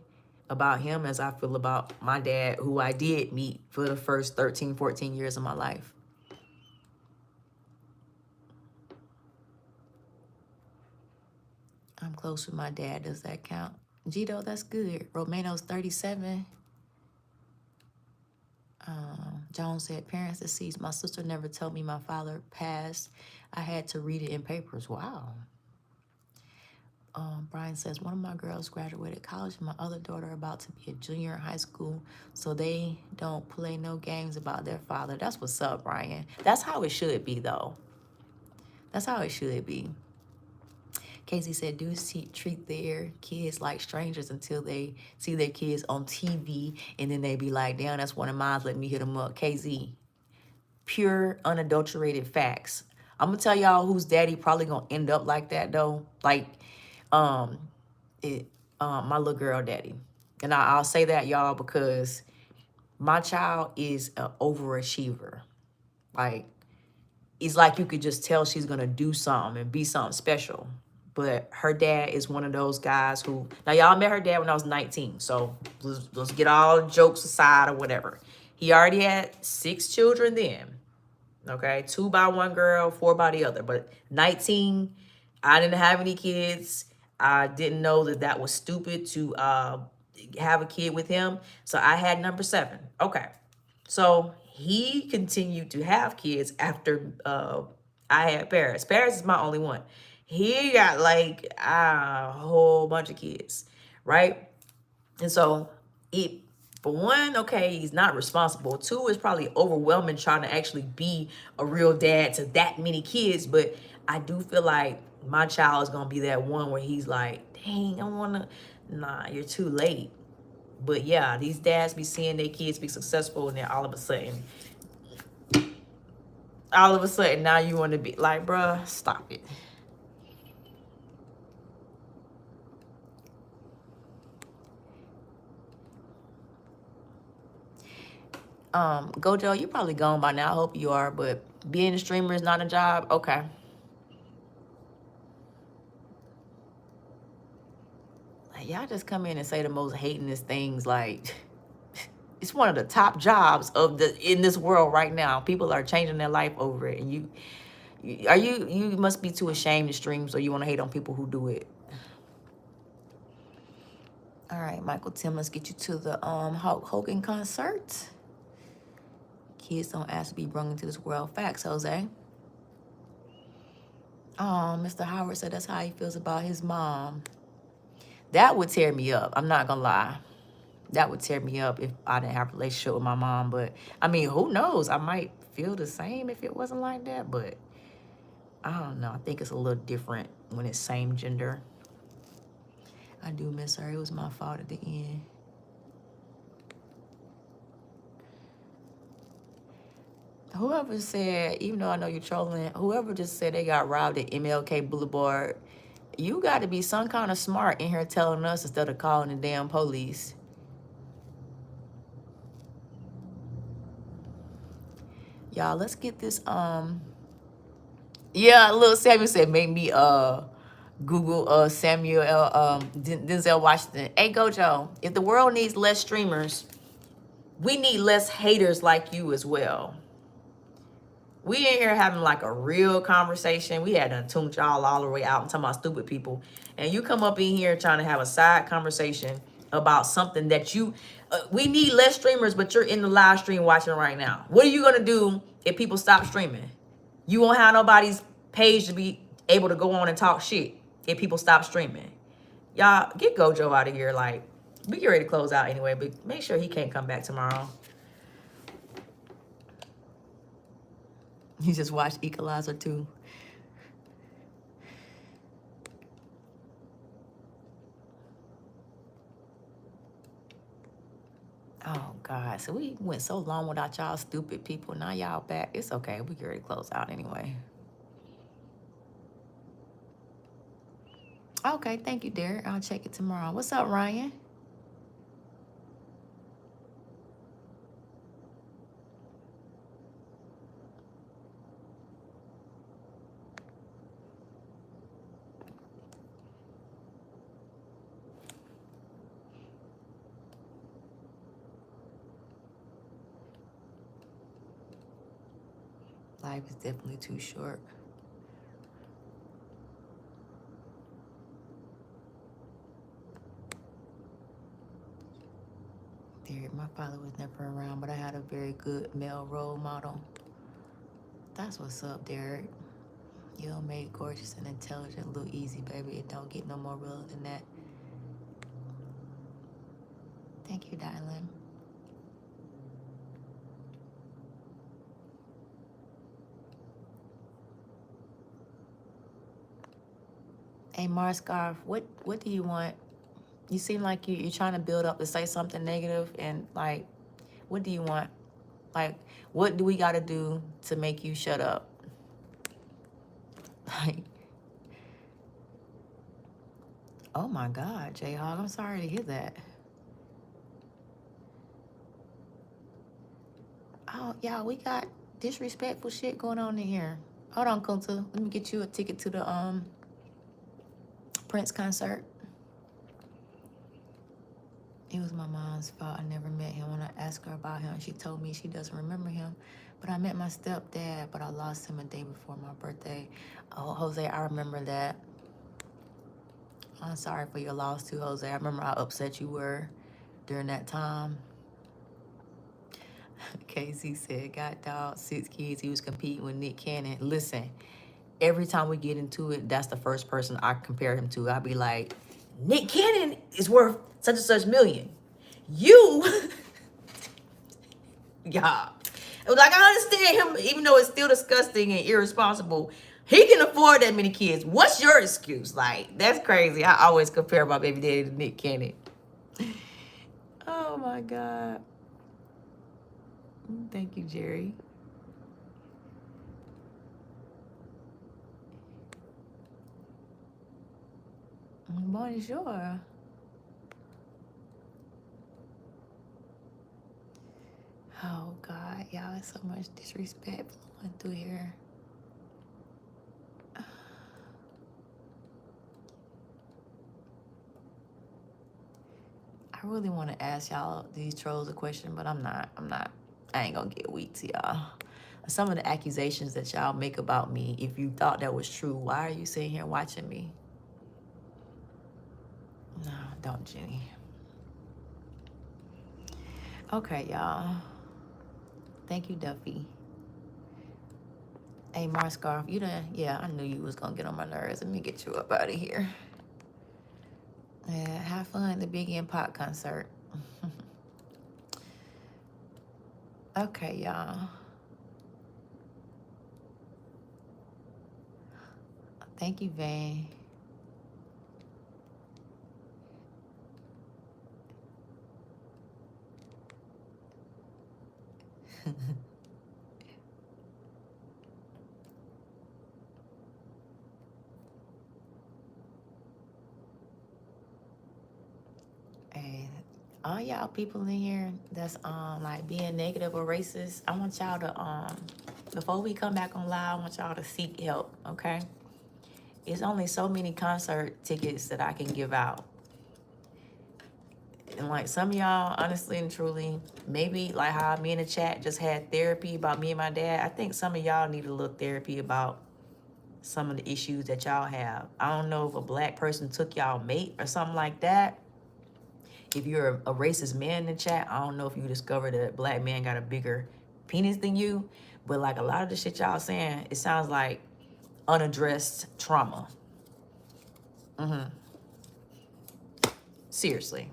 about him as I feel about my dad, who I did meet for the first 13, 14 years of my life. I'm close with my dad. Does that count? Gito, that's good. Romano's 37. Joan said, parents deceased. My sister never told me my father passed. I had to read it in papers. Wow. Brian says, one of my girls graduated college and my other daughter about to be a junior in high school, so they don't play no games about their father. That's what's up, Brian. That's how it should be, though. That's how it should be. Casey said, dudes treat their kids like strangers until they see their kids on TV, and then they be like, damn, that's one of mine. Let me hit them up. KZ, pure, unadulterated facts. I'm going to tell y'all whose daddy probably going to end up like that, though. Like, my little girl daddy. And I'll say that, y'all, because my child is an overachiever. Like, it's like you could just tell she's going to do something and be something special. But her dad is one of those guys who, now y'all met her dad when I was 19. So let's get all jokes aside or whatever. He already had 6 children then. Okay, 2 by one girl, 4 by the other. But 19, I didn't have any kids. I didn't know that was stupid to have a kid with him. So I had number 7. Okay, so he continued to have kids after I had Paris. Paris is my only one. He got like a whole bunch of kids, right? And so for one, okay, he's not responsible. 2, is probably overwhelming trying to actually be a real dad to that many kids. But I do feel like my child is going to be that one where he's like, dang, I want to, nah, you're too late. But yeah, these dads be seeing their kids be successful, and then all of a sudden, now you want to be like, bruh, stop it. Gojo, you probably gone by now. I hope you are, but being a streamer is not a job. Okay. Like, y'all just come in and say the most hatingest things. Like, it's one of the top jobs in this world right now. People are changing their life over it, and you must be too ashamed to stream, so you want to hate on people who do it. All right, Michael Tim, let's get you to the Hulk Hogan concert. Kids don't ask to be brought into this world. Facts, Jose. Oh, Mr. Howard said that's how he feels about his mom. That would tear me up. I'm not gonna lie. That would tear me up if I didn't have a relationship with my mom. But I mean, who knows? I might feel the same if it wasn't like that. But I don't know. I think it's a little different when it's same gender. I do miss her. It was my fault at the end. Whoever said, even though I know you're trolling, whoever just said they got robbed at MLK Boulevard, You got to be some kind of smart in here telling us instead of calling the damn police. Y'all, let's get this, yeah, little Samuel said, make me, Google, Samuel, Denzel Washington. Hey, Gojo, if the world needs less streamers, we need less haters like you as well. We in here having like a real conversation. We had to tune y'all all the way out and talking about stupid people. And you come up in here trying to have a side conversation about something that you, we need less streamers, but you're in the live stream watching right now. What are you going to do if people stop streaming? You won't have nobody's page to be able to go on and talk shit if people stop streaming. Y'all, get Gojo out of here. Like, we get ready to close out anyway, but make sure he can't come back tomorrow. He just watched Equalizer 2. Oh, God. So we went so long without y'all stupid people. Now y'all back. It's okay. We get ready to close out anyway. Okay. Thank you, Derek. I'll check it tomorrow. What's up, Ryan? Life is definitely too short. Derek, my father was never around, but I had a very good male role model. That's what's up, Derek. You're made gorgeous and intelligent look easy, baby. It don't get no more real than that. Thank you, darling. Hey, Marscarf, what do you want? You seem like you're trying to build up to say something negative, and like, what do you want? Like, what do we got to do to make you shut up? Like, oh my God, J-Hog, I'm sorry to hear that. Oh, y'all, we got disrespectful shit going on in here. Hold on, Kunta. Let me get you a ticket to the Prince concert. It was my mom's fault. I never met him. When I asked her about him, she told me she doesn't remember him. But I met my stepdad, but I lost him a day before my birthday. Oh, Jose, I remember that. I'm sorry for your loss too, Jose. I remember how upset you were during that time. Casey said, got dog, 6 kids. He was competing with Nick Cannon. Listen, every time we get into it, that's the first person I compare him to. I'd be like, Nick Cannon is worth such and such million. You, yeah. Like, I understand him, even though it's still disgusting and irresponsible. He can afford that many kids. What's your excuse? Like, that's crazy. I always compare my baby daddy to Nick Cannon. Oh, my God. Thank you, Jerry. Bonjour. Oh, God. Y'all, it's so much disrespect flowing through here. I really want to ask y'all, these trolls, a question, but I'm not. I ain't gonna get weak to y'all. Some of the accusations that y'all make about me, if you thought that was true, why are you sitting here watching me? No, don't, Jenny. Okay, y'all. Thank you, Duffy. Hey, Marscarf, you done? Yeah, I knew you was gonna get on my nerves. Let me get you up out of here. Yeah, have fun at the Biggie and Pop concert. Okay, y'all. Thank you, Van. all y'all people in here that's like being negative or racist, I want y'all to before we come back on live, I want y'all to seek help, okay? It's only so many concert tickets that I can give out. And like some of y'all, honestly and truly, maybe like how me in the chat just had therapy about me and my dad. I think some of y'all need a little therapy about some of the issues that y'all have. I don't know if a black person took y'all mate or something like that. If you're a racist man in the chat, I don't know if you discovered that a black man got a bigger penis than you. But like a lot of the shit y'all saying, it sounds like unaddressed trauma. Seriously.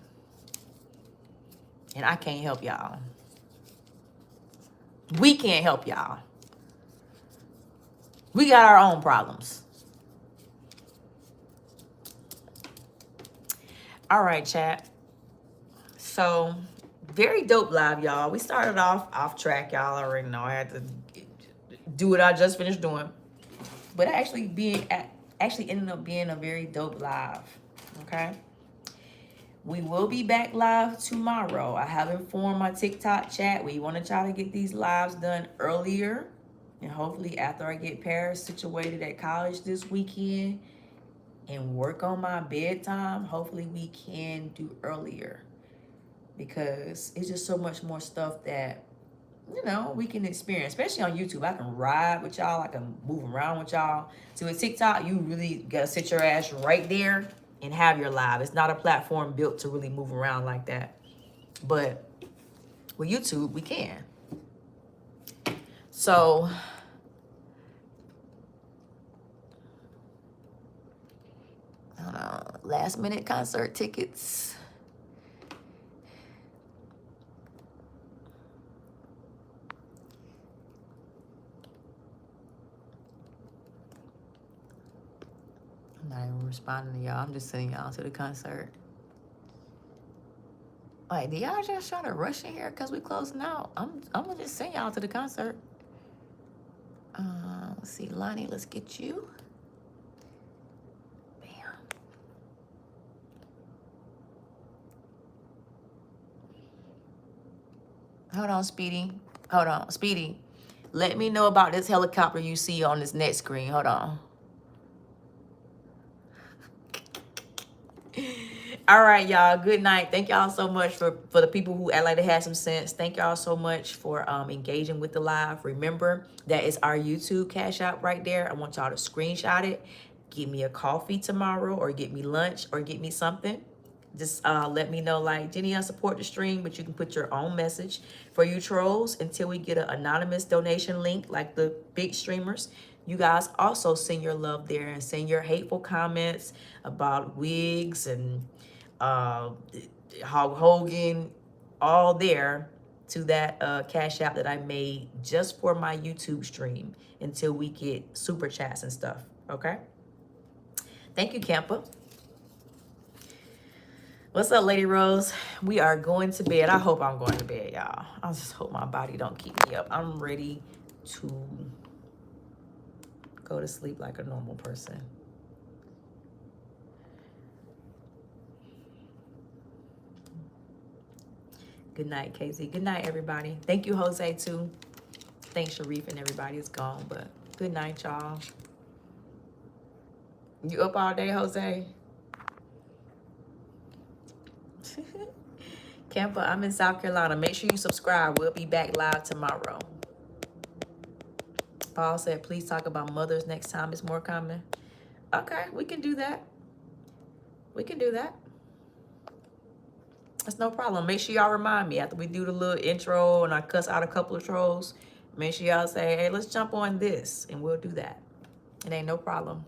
And I can't help y'all. We can't help y'all. We got our own problems. All right, chat. So, very dope live, y'all. We started off track, y'all already know. I had to do what I just finished doing. But actually ended up being a very dope live, okay? We will be back live tomorrow. I have informed my TikTok chat. We want to try to get these lives done earlier. And hopefully after I get Paris situated at college this weekend and work on my bedtime, hopefully we can do earlier. Because it's just so much more stuff that, you know, we can experience, especially on YouTube. I can ride with y'all. I can move around with y'all. So with TikTok, you really got to sit your ass right there and have your live. It's not a platform built to really move around like that. But with YouTube, we can. So, I don't know, last minute concert tickets. I'm not even responding to y'all. I'm just sending y'all to the concert. Like, do y'all just try to rush in here because we closing out? I'm gonna just send y'all to the concert. Let's see, Lonnie, let's get you. Bam. Hold on, Speedy. Hold on, Speedy. Let me know about this helicopter you see on this next screen. Hold on. All right, y'all. Good night. Thank y'all so much for the people who act like they had some sense. Thank y'all so much for engaging with the live. Remember, that is our YouTube Cash App right there. I want y'all to screenshot it. Get me a coffee tomorrow or get me lunch or get me something. Just let me know, like, Jenny, I support the stream, but you can put your own message. For you trolls, until we get an anonymous donation link like the big streamers, you guys also send your love there and send your hateful comments about wigs and Hulk Hogan, all there to that Cash App that I made just for my YouTube stream until we get super chats and stuff, okay? Thank you, Campa. What's up, Lady Rose? We are going to bed. I hope I'm going to bed, y'all. I just hope my body don't keep me up. I'm ready to go to sleep like a normal person. Good night, KZ. Good night, everybody. Thank you, Jose, too. Thanks, Sharif, and everybody is gone, but good night, y'all. You up all day, Jose? Campa, I'm in South Carolina. Make sure you subscribe. We'll be back live tomorrow. Paul said, please talk about mothers next time. It's more common. Okay, we can do that. We can do that. That's no problem. Make sure y'all remind me after we do the little intro and I cuss out a couple of trolls. Make sure y'all say, hey, let's jump on this, and we'll do that. It ain't no problem.